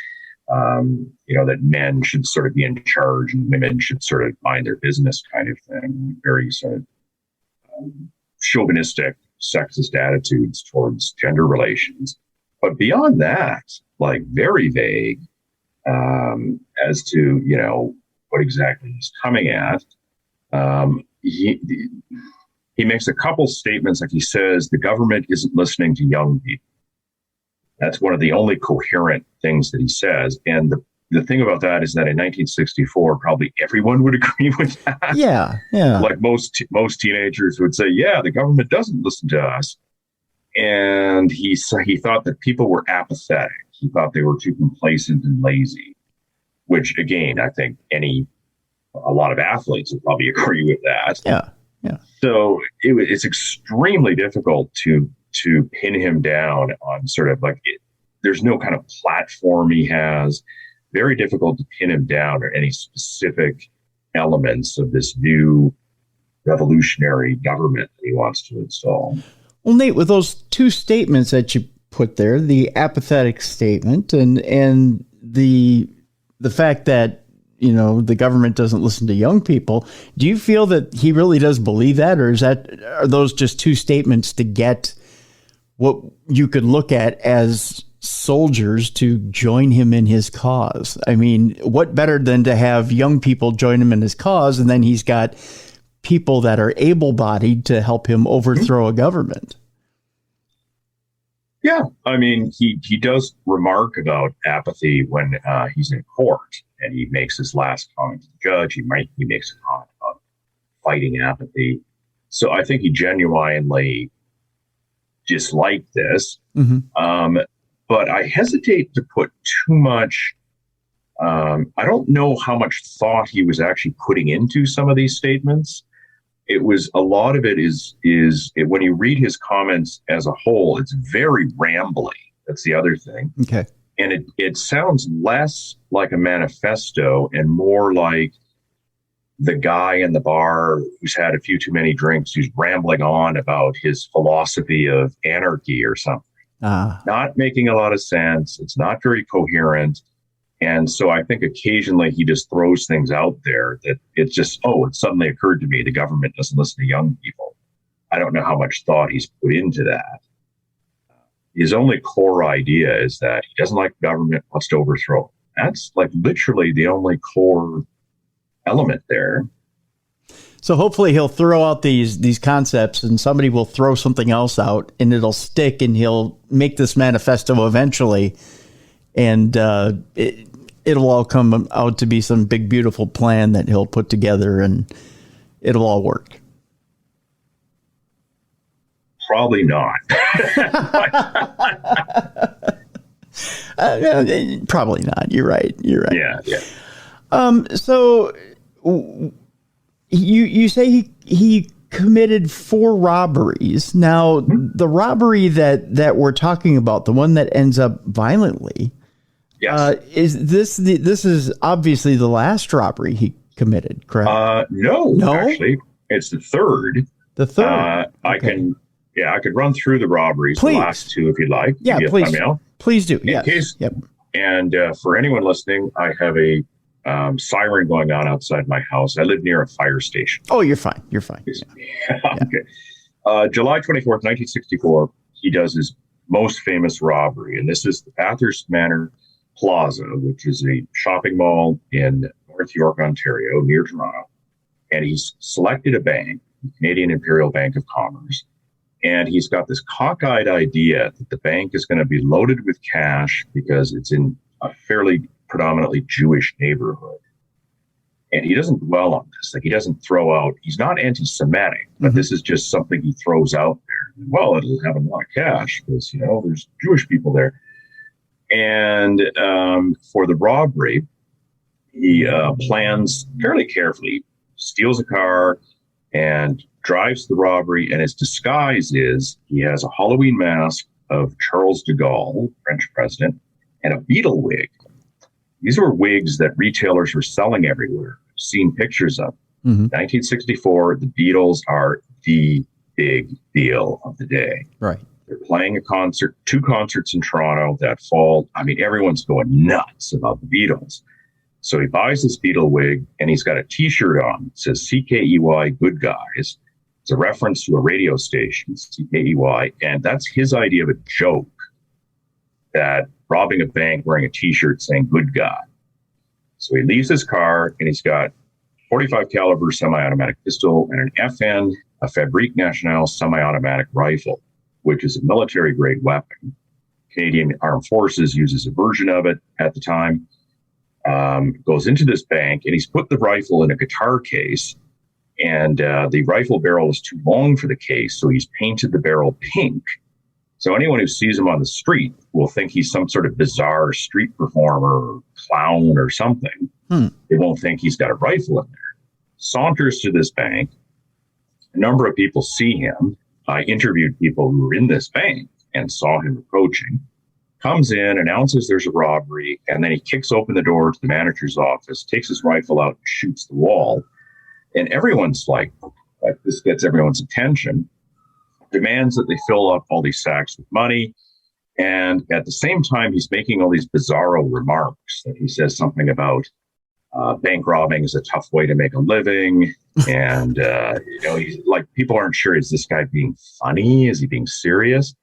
that men should sort of be in charge and women should sort of mind their business kind of thing. Very sort of chauvinistic, sexist attitudes towards gender relations. But beyond that, like very vague as to, what exactly he's coming at. he makes a couple statements, like he says, the government isn't listening to young people. That's one of the only coherent things that he says. And the thing about that is that in 1964, probably everyone would agree with that.
Yeah.
Like most teenagers would say, yeah, the government doesn't listen to us. And he thought that people were apathetic. He thought they were too complacent and lazy, which, again, I think a lot of athletes would probably agree with that.
Yeah.
So it's extremely difficult to pin him down on sort of like there's no kind of platform he has. Very difficult to pin him down on any specific elements of this new revolutionary government that he wants to install.
Well, Nate, with those two statements that you put there, the apathetic statement and the fact that, you know, the government doesn't listen to young people, do you feel that he really does believe that, or are those just two statements to get what you could look at as soldiers to join him in his cause? I mean, what better than to have young people join him in his cause, and then he's got people that are able-bodied to help him overthrow a government?
Yeah, I mean, he does remark about apathy when he's in court, and he makes his last comment to the judge. He makes a comment about fighting apathy. So I think he genuinely disliked this. Mm-hmm. But I hesitate to put too much. I don't know how much thought he was actually putting into some of these statements. It was a lot of it is when you read his comments as a whole, it's very rambly. That's the other thing.
Okay.
And it sounds less like a manifesto and more like the guy in the bar who's had a few too many drinks, who's rambling on about his philosophy of anarchy or something. Not making a lot of sense. It's not very coherent. And so I think occasionally he just throws things out there that it's just, it suddenly occurred to me the government doesn't listen to young people. I don't know how much thought he's put into that. His only core idea is that he doesn't like the government, wants to overthrow. That's like literally the only core element there.
So hopefully he'll throw out these concepts and somebody will throw something else out and it'll stick and he'll make this manifesto eventually. And it'll all come out to be some big, beautiful plan that he'll put together and it'll all work.
Probably not.
Probably not. You're right.
Yeah.
So you say he committed 4 robberies. Now, the robbery that we're talking about, the one that ends up violently,
yes.
This is obviously the last robbery he committed, correct?
No, actually, it's the third.
The third.
Okay. I could run through the robberies,
please.
The last 2, if you'd like.
Yeah, please. Please do.
In case, yep. And for anyone listening, I have a siren going on outside my house. I live near a fire station.
Oh, you're fine. Yeah.
Okay. July 24th, 1964, he does his most famous robbery. And this is the Bathurst Manor Plaza, which is a shopping mall in North York, Ontario, near Toronto. And he's selected a bank, the Canadian Imperial Bank of Commerce. And he's got this cockeyed idea that the bank is going to be loaded with cash because it's in a fairly predominantly Jewish neighborhood. And he doesn't dwell on this. Like, he doesn't throw out, he's not anti-Semitic, but this is just something he throws out there. Well, it'll have a lot of cash because, there's Jewish people there. And for the robbery, he plans fairly carefully, steals a car and drives the robbery. And his disguise is he has a Halloween mask of Charles de Gaulle, French president, and a Beatle wig. These were wigs that retailers were selling everywhere. I've seen pictures of. 1964, the Beatles are the big deal of the day.
Right.
They're playing a concert, 2 concerts in Toronto that fall. I mean, everyone's going nuts about the Beatles. So he buys this Beatle wig and he's got a T-shirt on. It says CKEY, good guys. It's a reference to a radio station, CKEY. And that's his idea of a joke, that robbing a bank wearing a T-shirt saying good guy. So he leaves his car and he's got .45 caliber semi-automatic pistol, and an FN, a Fabrique Nationale semi-automatic rifle, which is a military-grade weapon. Canadian Armed Forces uses a version of it at the time. Goes into this bank, and he's put the rifle in a guitar case, and the rifle barrel is too long for the case, so he's painted the barrel pink. So anyone who sees him on the street will think he's some sort of bizarre street performer or clown or something. They won't think he's got a rifle in there. Saunters to this bank. A number of people see him. I interviewed people who were in this bank and saw him approaching. Comes in, announces there's a robbery, and then he kicks open the door to the manager's office, takes his rifle out, and shoots the wall. And everyone's like this gets everyone's attention, demands that they fill up all these sacks with money. And at the same time, he's making all these bizarro remarks that he says something about bank robbing is a tough way to make a living. And, he's like, people aren't sure, is this guy being funny? Is he being serious?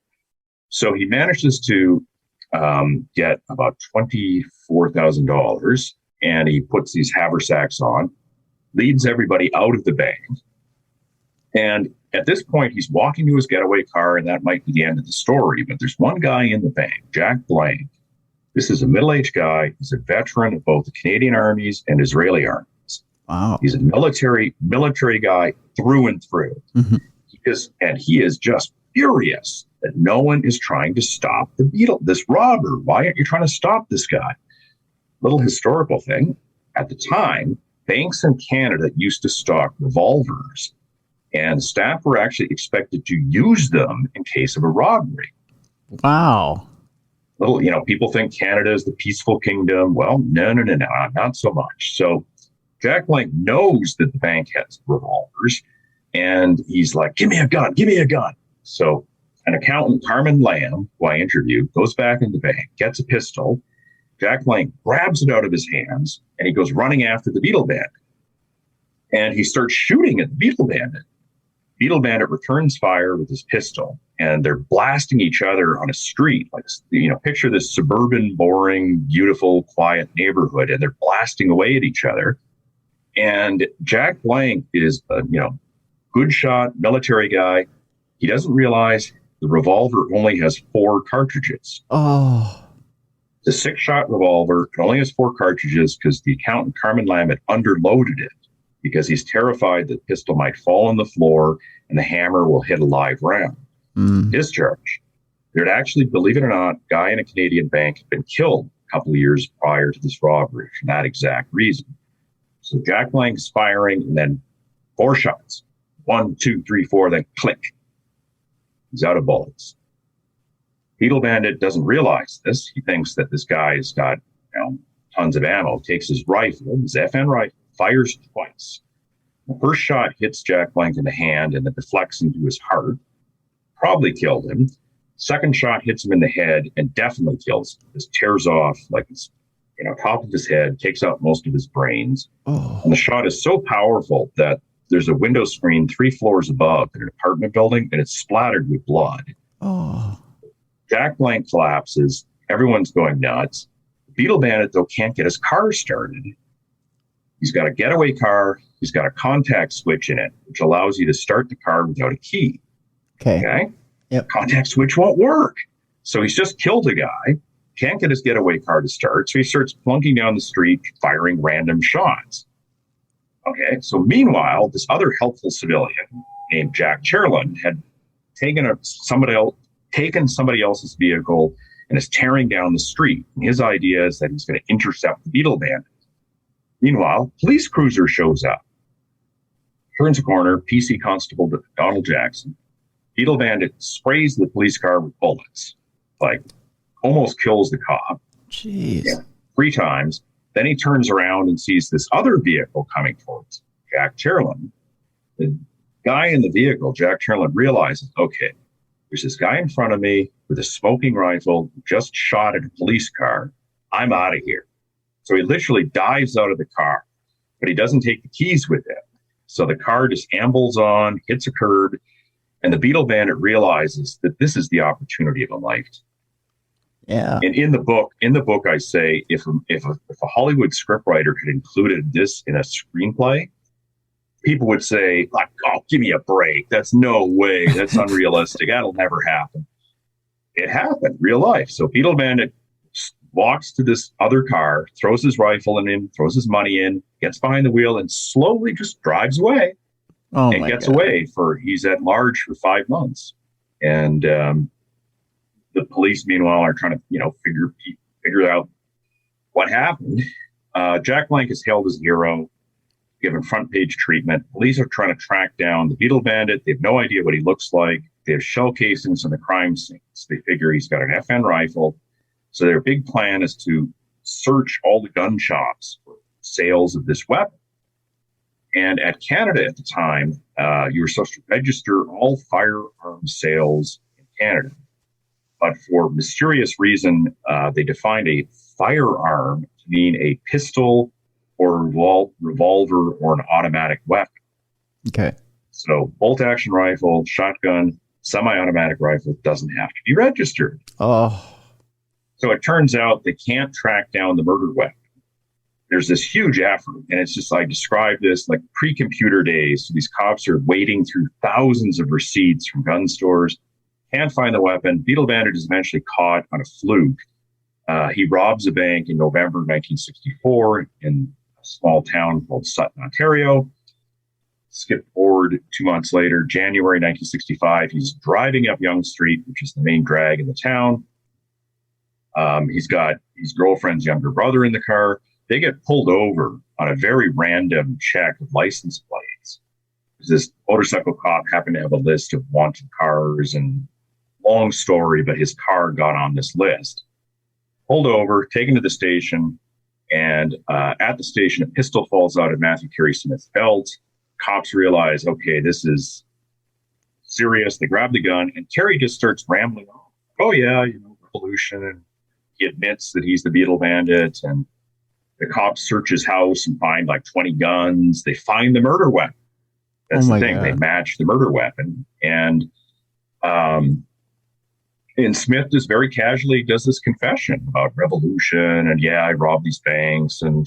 So he manages to get about $24,000, and he puts these haversacks on, leads everybody out of the bank. And at this point, he's walking to his getaway car, and that might be the end of the story. But there's one guy in the bank, Jack Blanc. This is a middle-aged guy. He's a veteran of both the Canadian armies and Israeli armies.
Wow.
He's a military guy through and through. Mm-hmm. He is just furious that no one is trying to stop this robber. Why aren't you trying to stop this guy? Little historical thing. At the time, banks in Canada used to stock revolvers, and staff were actually expected to use them in case of a robbery.
Wow.
People think Canada is the peaceful kingdom. Well, no, not so much. So Jack Blanc knows that the bank has revolvers, and he's like, give me a gun. So an accountant, Carmen Lamb, who I interviewed, goes back in the bank, gets a pistol. Jack Blanc grabs it out of his hands, and he goes running after the Beatle Bandit. And he starts shooting at the Beatle Bandit. Beatle Bandit returns fire with his pistol, and they're blasting each other on a street. Picture this suburban, boring, beautiful, quiet neighborhood, and they're blasting away at each other. And Jack Blanc is a good shot, military guy. He doesn't realize the revolver only has 4 cartridges.
Oh.
It's a 6-shot revolver. It only has 4 cartridges because the accountant, Carmen Lamb, had underloaded it because he's terrified that the pistol might fall on the floor and the hammer will hit a live round. Discharge. There'd actually, believe it or not, a guy in a Canadian bank had been killed a couple of years prior to this robbery for that exact reason. So Jack Blanc's firing, and then 4 shots. 1, 2, 3, 4, then click. He's out of bullets. Beatle Bandit doesn't realize this. He thinks that this guy's got tons of ammo, takes his rifle, his FN rifle, fires twice. The first shot hits Jack Blanc in the hand and it deflects into his heart. Probably killed him. Second shot hits him in the head and definitely kills him. Just tears off his top of his head, takes out most of his brains. Oh. And the shot is so powerful that there's a window screen 3 floors above in an apartment building, and it's splattered with blood.
Oh.
Jack Blanc collapses. Everyone's going nuts. Beatle Bandit, though, can't get his car started. He's got a getaway car. He's got a contact switch in it, which allows you to start the car without a key. Okay?
Yep.
Contact switch won't work. So he's just killed a guy, can't get his getaway car to start, so he starts plunking down the street, firing random shots. Okay, so meanwhile, this other helpful civilian named Jack Cherlin had taken somebody else's vehicle and is tearing down the street. And his idea is that he's going to intercept the Beatle Bandit. Meanwhile, police cruiser shows up, turns a corner, PC Constable Donald Jackson. Beatle Bandit sprays the police car with bullets, almost kills the cop.
Jeez.
3 times. Then he turns around and sees this other vehicle coming towards Jack Cherlin. The guy in the vehicle, Jack Cherlin, realizes, okay, there's this guy in front of me with a smoking rifle, just shot at a police car. I'm out of here. So he literally dives out of the car, but he doesn't take the keys with him. So the car just ambles on, hits a curb, and the Beatle Bandit realizes that this is the opportunity of a lifetime.
Yeah.
And in the book, I say if a Hollywood scriptwriter had included this in a screenplay, people would say, like, oh, give me a break. That's no way. That's unrealistic. That'll never happen. It happened, real life. So Beatle Bandit walks to this other car, throws his rifle in, throws his money in, gets behind the wheel, and slowly just drives away.
Oh,
and
my
gets
God.
away he's at large for 5 months. And the police, meanwhile, are trying to, figure out what happened. Jack Blanc is hailed as a hero, given front page treatment. Police are trying to track down the Beatle Bandit. They have no idea what he looks like. They have shell casings in the crime scenes. They figure he's got an FN rifle. So their big plan is to search all the gun shops for sales of this weapon. And at Canada at the time, you were supposed to register all firearm sales in Canada. But for mysterious reason, they defined a firearm to mean a pistol or a revolver or an automatic weapon.
Okay.
So bolt-action rifle, shotgun, semi-automatic rifle doesn't have to be registered.
Oh.
So it turns out they can't track down the murder weapon. There's this huge effort, and it's just, I describe this like pre-computer days. So these cops are wading through thousands of receipts from gun stores, can't find the weapon. Beatle Bandit is eventually caught on a fluke. He robs a bank in November 1964 in a small town called Sutton, Ontario. Skip forward 2 months later, January 1965, he's driving up Yonge Street, which is the main drag in the town. He's got his girlfriend's younger brother in the car. They get pulled over on a very random check of license plates. This motorcycle cop happened to have a list of wanted cars, and long story, but his car got on this list. Pulled over, taken to the station, and at the station, a pistol falls out of Matthew Kerry Smith's belt. Cops realize, okay, this is serious. They grab the gun, and Kerry just starts rambling on. Oh, yeah, revolution. And he admits that he's the Beatle Bandit, and the cops search his house and find like 20 guns. They find the murder weapon. That's the thing. God. They match the murder weapon. And Smith just very casually does this confession about revolution. And yeah, I robbed these banks, and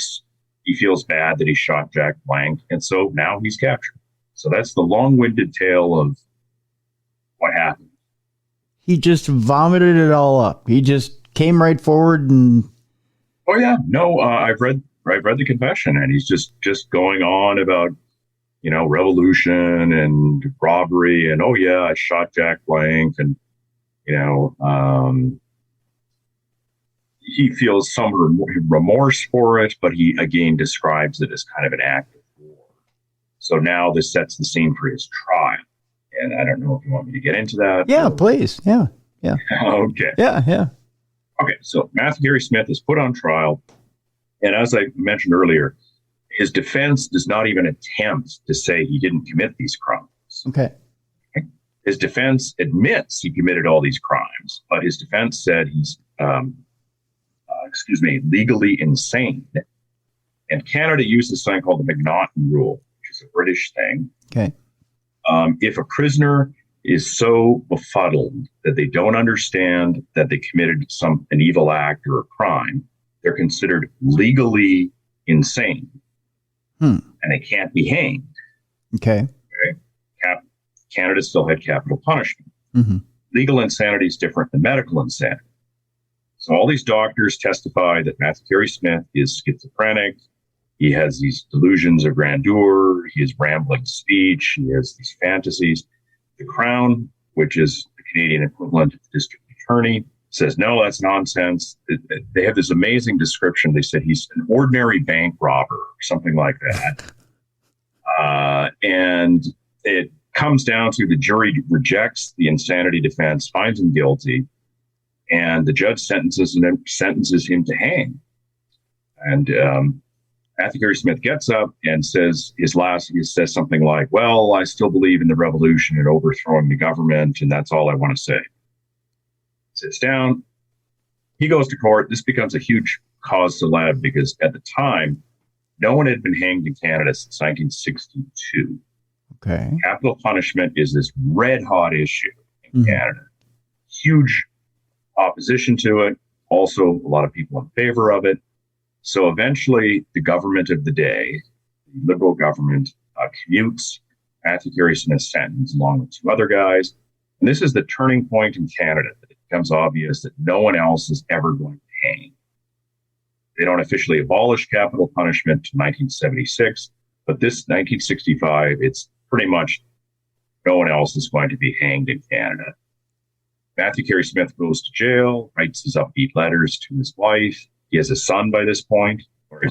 he feels bad that he shot Jack Blanc. And so now he's captured. So that's the long-winded tale of what happened.
He just vomited it all up. He just came right forward and...
Oh yeah, no, I've read the confession, and he's just going on about, revolution and robbery, and oh yeah, I shot Jack Blanc, and he feels some remorse for it, but he again describes it as kind of an act of war. So now this sets the scene for his trial, and I don't know if you want me to get into that.
Yeah, please. Yeah.
Okay.
Yeah.
Okay, so Matthew Kerry Smith is put on trial, and as I mentioned earlier, his defense does not even attempt to say he didn't commit these crimes.
Okay.
His defense admits he committed all these crimes, but his defense said he's, legally insane. And Canada uses something called the McNaughton rule, which is a British thing.
Okay.
If a prisoner is so befuddled that they don't understand that they committed an evil act or a crime, they're considered legally insane, and they can't be hanged.
Okay.
Canada still had capital punishment.
Mm-hmm.
Legal insanity is different than medical insanity. So all these doctors testify that Matthew Kerry Smith is schizophrenic. He has these delusions of grandeur. He has rambling speech. He has these fantasies. The Crown, which is the Canadian equivalent of the district attorney, says, no, that's nonsense. They have this amazing description. They said he's an ordinary bank robber or something like that. And it comes down to the jury rejects the insanity defense, finds him guilty, and the judge sentences him to hang. And Matthew Kerry Smith gets up and says he says something like, well, I still believe in the revolution and overthrowing the government, and that's all I want to say. Sits down. He goes to court. This becomes a huge cause célèbre because at the time, no one had been hanged in Canada since 1962.
Okay.
Capital punishment is this red-hot issue in Canada. Huge opposition to it. Also, a lot of people in favor of it. So eventually, the government of the day, the Liberal government, commutes Matthew Kerry Smith's sentence along with two other guys. And this is the turning point in Canada. It becomes obvious that no one else is ever going to hang. They don't officially abolish capital punishment to 1976, but this 1965, it's pretty much no one else is going to be hanged in Canada. Matthew Kerry Smith goes to jail, writes his upbeat letters to his wife. He has a son by this point, or he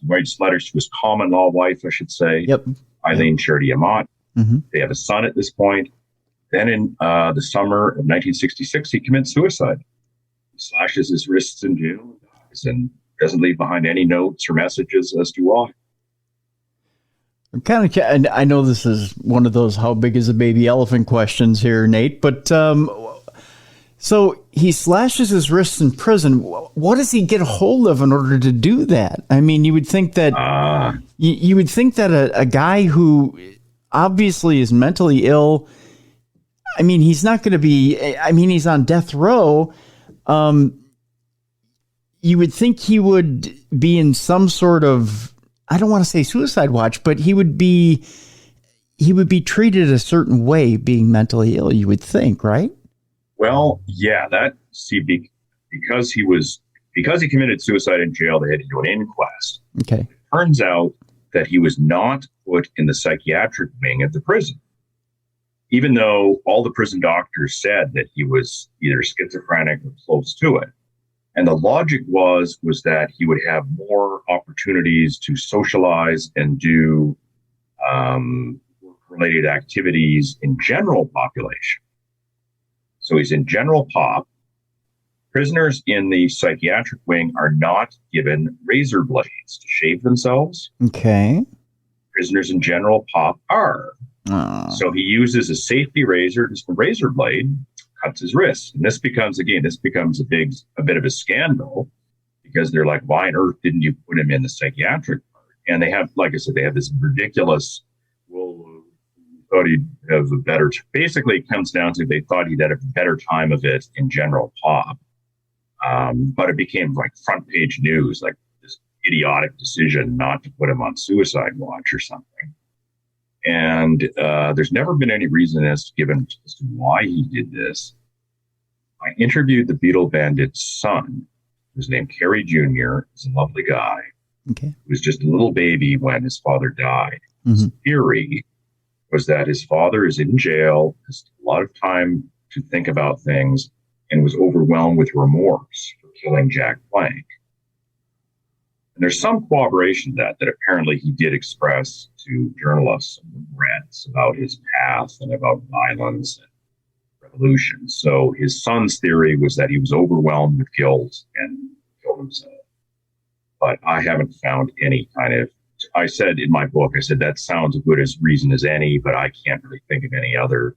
writes letters to his common law wife, I should say, Eileen Charity Amott. Mm-hmm. They have a son at this point. Then in the summer of 1966, he commits suicide. He slashes his wrists in jail and dies, and doesn't leave behind any notes or messages as to why.
I'm kind of, and I know this is one of those how big is a baby elephant questions here, Nate, but so he slashes his wrists in prison. What does he get a hold of in order to do that? I mean, you would think that you would think that a guy who obviously is mentally ill, I mean, he's not going to be, I mean, he's on death row. You would think he would be in some sort of, I don't want to say suicide watch, but he would be treated a certain way being mentally ill, you would think, right?
Well, yeah, because he committed suicide in jail, they had to do an inquest.
Okay.
It turns out that he was not put in the psychiatric wing of the prison, even though all the prison doctors said that he was either schizophrenic or close to it. And the logic was that he would have more opportunities to socialize and do work-related activities in general population. So he's in general pop. Prisoners in the psychiatric wing are not given razor blades to shave themselves.
Okay. Prisoners
in general pop are. So he uses a safety razor, just a razor blade, cuts his wrists. And this becomes a bit of a scandal because they're like, why on earth didn't you put him in the psychiatric part? And they have, like I said, they have this ridiculous, thought he'd have a better, basically it comes down to they thought he'd have a better time of it in general pop. But it became like front page news, like this idiotic decision not to put him on suicide watch or something. And there's never been any reason as to why he did this. I interviewed the Beatle Bandit's son, who's named Kerry Jr. He's a lovely guy.
Okay.
He was just a little baby when his father died.
Mm-hmm.
His theory was that his father is in jail, has a lot of time to think about things, and was overwhelmed with remorse for killing Jack Blanc. And there's some corroboration that apparently he did express to journalists some regrets about his path and about violence and revolution. So his son's theory was that he was overwhelmed with guilt and killed himself. But I haven't found any kind of, I said in my book, that sounds as good as reason as any, but I can't really think of any other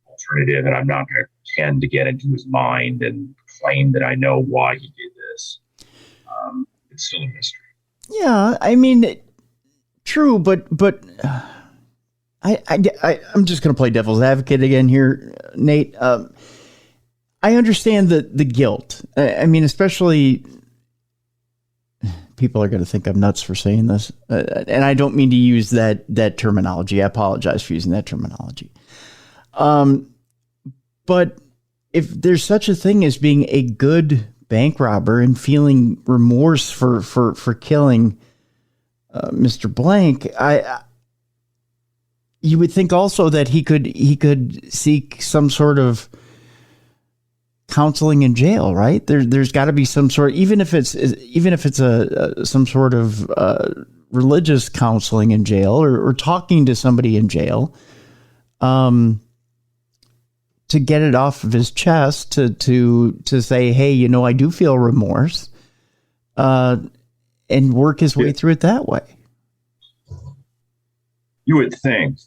alternative. And I'm not going to pretend to get into his mind and claim that I know why he did this. It's still a mystery.
Yeah, I mean, true, but I'm just going to play devil's advocate again here, Nate. I understand the guilt. I mean, especially people are going to think I'm nuts for saying this, and I don't mean to use that terminology. I apologize for using that terminology. But if there's such a thing as being a good bank robber and feeling remorse for killing Mr. Blank, you would think also that he could seek some sort of counseling in jail, right? There's got to be some sort, even if it's some sort of religious counseling in jail or talking to somebody in jail, to get it off of his chest, to say, hey, I do feel remorse, and work his way through it that way.
You would think.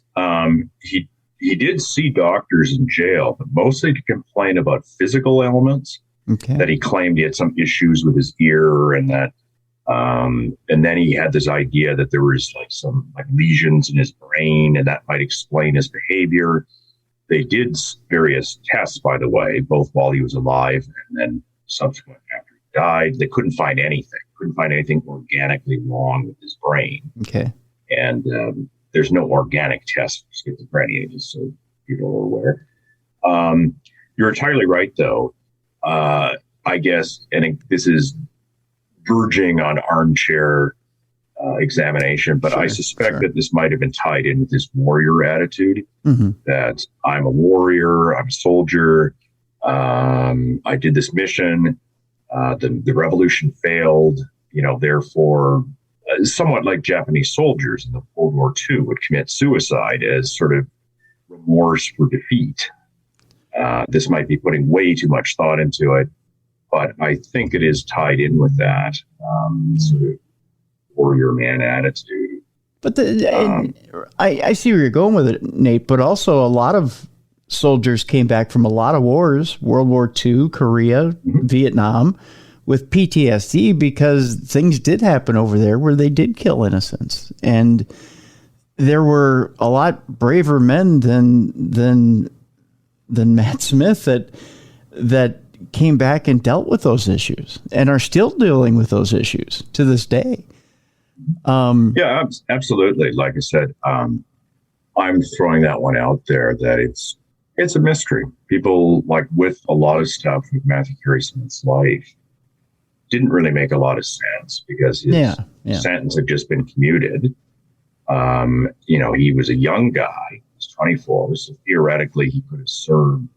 He did see doctors in jail, but mostly to complain about physical ailments.
Okay.
That he claimed he had some issues with his ear, and that, and then he had this idea that there was some lesions in his brain, and that might explain his behavior. They did various tests, by the way, both while he was alive and then subsequent after he died. They couldn't find anything. Couldn't find anything organically wrong with his brain.
Okay.
And there's no organic test for schizophrenia, just so people are aware. You're entirely right, though. I guess, and this is verging on armchair examination, but I suspect that this might have been tied in with this warrior attitude, that I'm a warrior, I'm a soldier, I did this mission, the revolution failed, therefore, somewhat like Japanese soldiers in the World War II would commit suicide as sort of remorse for defeat. This might be putting way too much thought into it, but I think it is tied in with that sort of warrior man attitude.
But I see where you're going with it, Nate, but also a lot of soldiers came back from a lot of wars, World War II, Korea, Vietnam, with PTSD because things did happen over there where they did kill innocents. And there were a lot braver men than Matt Smith that came back and dealt with those issues and are still dealing with those issues to this day.
Yeah, absolutely. Like I said, I'm throwing that one out there that it's a mystery. People, like with a lot of stuff with Matthew Kerry Smith's life, didn't really make a lot of sense because his sentence had just been commuted. He was a young guy. He was 24, so theoretically he could have served,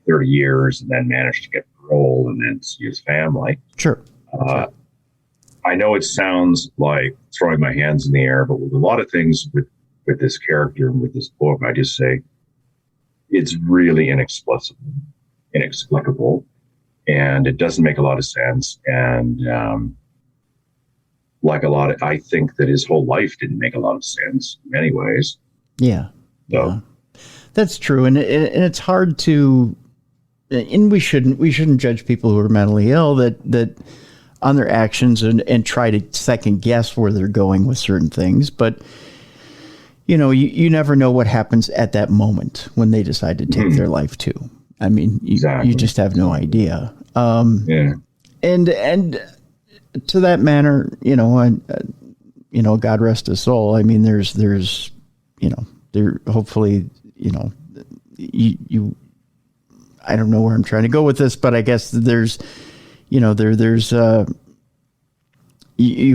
30 years and then managed to get parole and then see his family.
Sure.
I know it sounds like throwing my hands in the air, but with a lot of things with this character and with this book, I just say it's really inexplicable, and it doesn't make a lot of sense. And I think that his whole life didn't make a lot of sense in many ways.
Yeah. That's true. And it's hard to, and we shouldn't judge people who are mentally ill that on their actions and try to second guess where they're going with certain things. But, you never know what happens at that moment when they decide to take their life too. I mean, you just have no idea. And to that manner, God rest his soul. I mean, there's there hopefully, you I don't know where I'm trying to go with this, but I guess there's you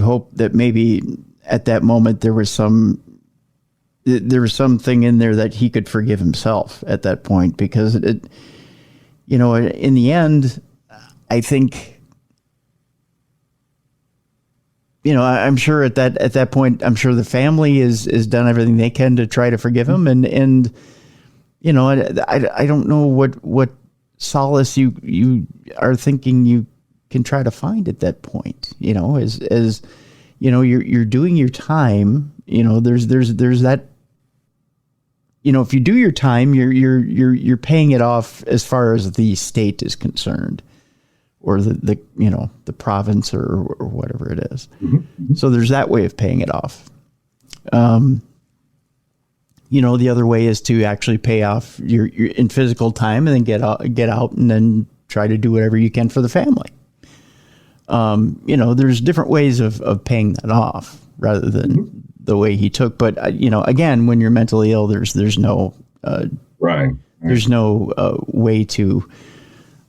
hope that maybe at that moment there was something in there that he could forgive himself at that point, because in the end, I think, I'm sure at that point, I'm sure the family is done everything they can to try to forgive him. And I don't know what solace you are thinking you can try to find at that point, as you're doing your time, there's that, if you do your time, you're paying it off as far as the state is concerned, or the province or whatever it is. So there's that way of paying it off. The other way is to actually pay off your in physical time and then get out and then try to do whatever you can for the family. There's different ways of paying that off rather than the way he took. But, again, when you're mentally ill, there's no,
right.
There's no way to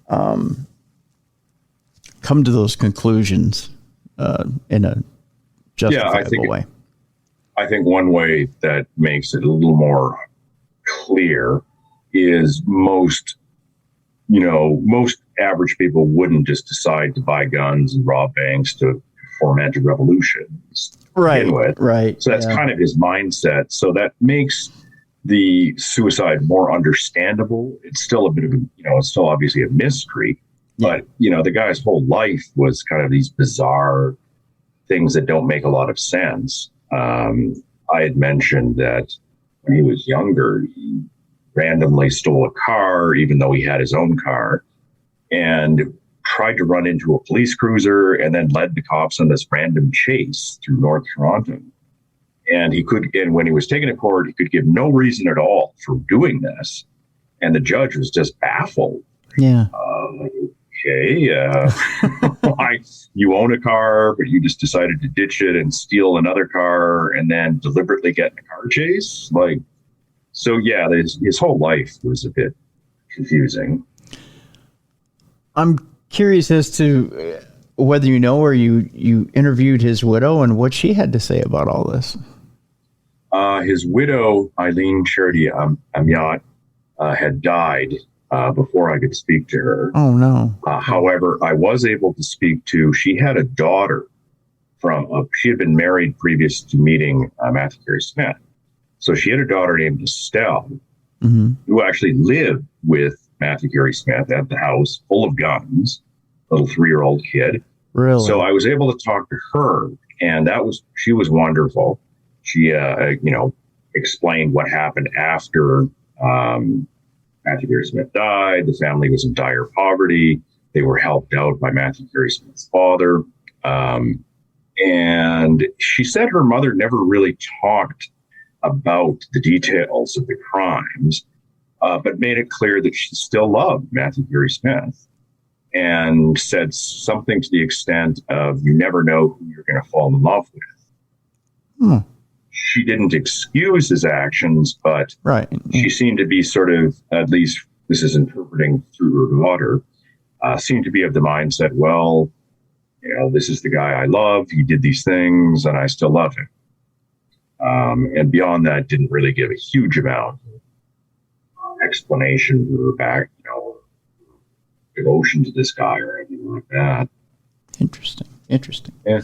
come to those conclusions in a justifiable way.
I think one way that makes it a little more clear is most average people wouldn't just decide to buy guns and rob banks to foment a revolution.
Right.
So that's kind of his mindset. So that makes the suicide more understandable. It's still a bit of it's still obviously a mystery, but the guy's whole life was kind of these bizarre things that don't make a lot of sense. I had mentioned that when he was younger, he randomly stole a car, even though he had his own car, and tried to run into a police cruiser and then led the cops on this random chase through North Toronto. And when he was taken to court, he could give no reason at all for doing this. And the judge was just baffled.
Yeah.
Okay. why you own a car, but you just decided to ditch it and steal another car and then deliberately get in a car chase. Like, so yeah, his whole life was a bit confusing.
I'm curious as to whether you know or you interviewed his widow and what she had to say about all this.
His widow, Eileen Charity Amiot, had died before I could speak to her.
Oh, no.
However, I was able to speak to, she had a daughter she had been married previous to meeting Matthew Kerry Smith. So she had a daughter named Estelle, who actually lived with Matthew Kerry Smith at the house, full of guns, little 3-year-old kid.
Really?
So I was able to talk to her, and she was wonderful. She, explained what happened after Matthew Kerry Smith died. The family was in dire poverty. They were helped out by Matthew Kerry Smith's father. And she said her mother never really talked about the details of the crimes, but made it clear that she still loved Matthew Kerry Smith, and said something to the extent of, you never know who you're going to fall in love with. She didn't excuse his actions, but she seemed to be sort of, at least this is interpreting through her daughter, seemed to be of the mindset, well, this is the guy I love. He did these things and I still love him. And beyond that, didn't really give a huge amount of explanation for her back, devotion to this guy or anything like that.
Interesting.
Yeah.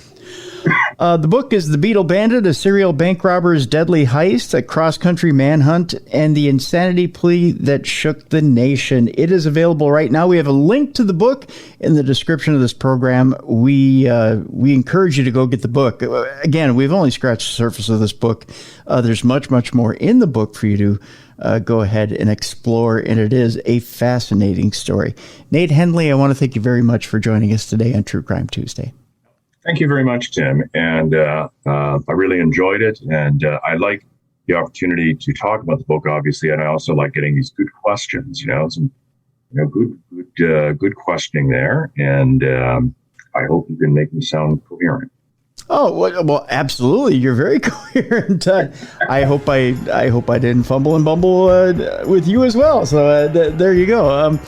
The book is The Beatle Bandit, a serial bank robber's deadly heist, a cross-country manhunt, and the insanity plea that shook the nation. It is available right now. We have a link to the book in the description of this program. We encourage you to go get the book. Again, we've only scratched the surface of this book. There's much, much more in the book for you to go ahead and explore, and it is a fascinating story. Nate Hendley, I want to thank you very much for joining us today on True Crime Tuesday.
Thank you very much, Tim. And I really enjoyed it. And I like the opportunity to talk about the book, obviously. And I also like getting these good questions, some good questioning there. And I hope you can make me sound coherent.
Oh, well, absolutely. You're very coherent. I hope I didn't fumble and bumble with you as well. So there you go.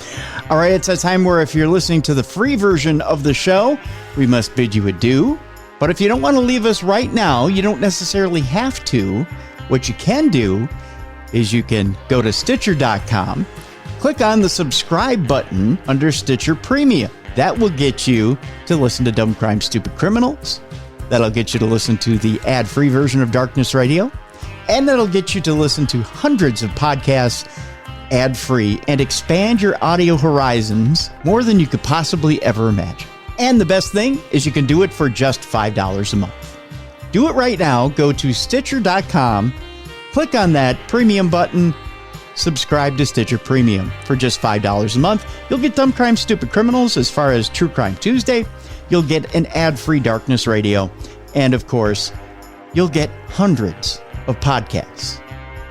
All right. It's a time where if you're listening to the free version of the show, we must bid you adieu. But if you don't want to leave us right now, you don't necessarily have to. What you can do is you can go to Stitcher.com, click on the subscribe button under Stitcher Premium. That will get you to listen to Dumb Crime, Stupid Criminals. That'll get you to listen to the ad-free version of Darkness Radio. And that'll get you to listen to hundreds of podcasts ad-free and expand your audio horizons more than you could possibly ever imagine. And the best thing is you can do it for just $5 a month. Do it right now. Go to Stitcher.com, click on that premium button, subscribe to Stitcher Premium for just $5 a month. You'll get Dumb Crime, Stupid Criminals as far as True Crime Tuesday. You'll get an ad-free Darkness Radio. And of course, you'll get hundreds of podcasts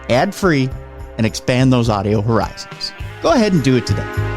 ad-free and expand those audio horizons. Go ahead and do it today.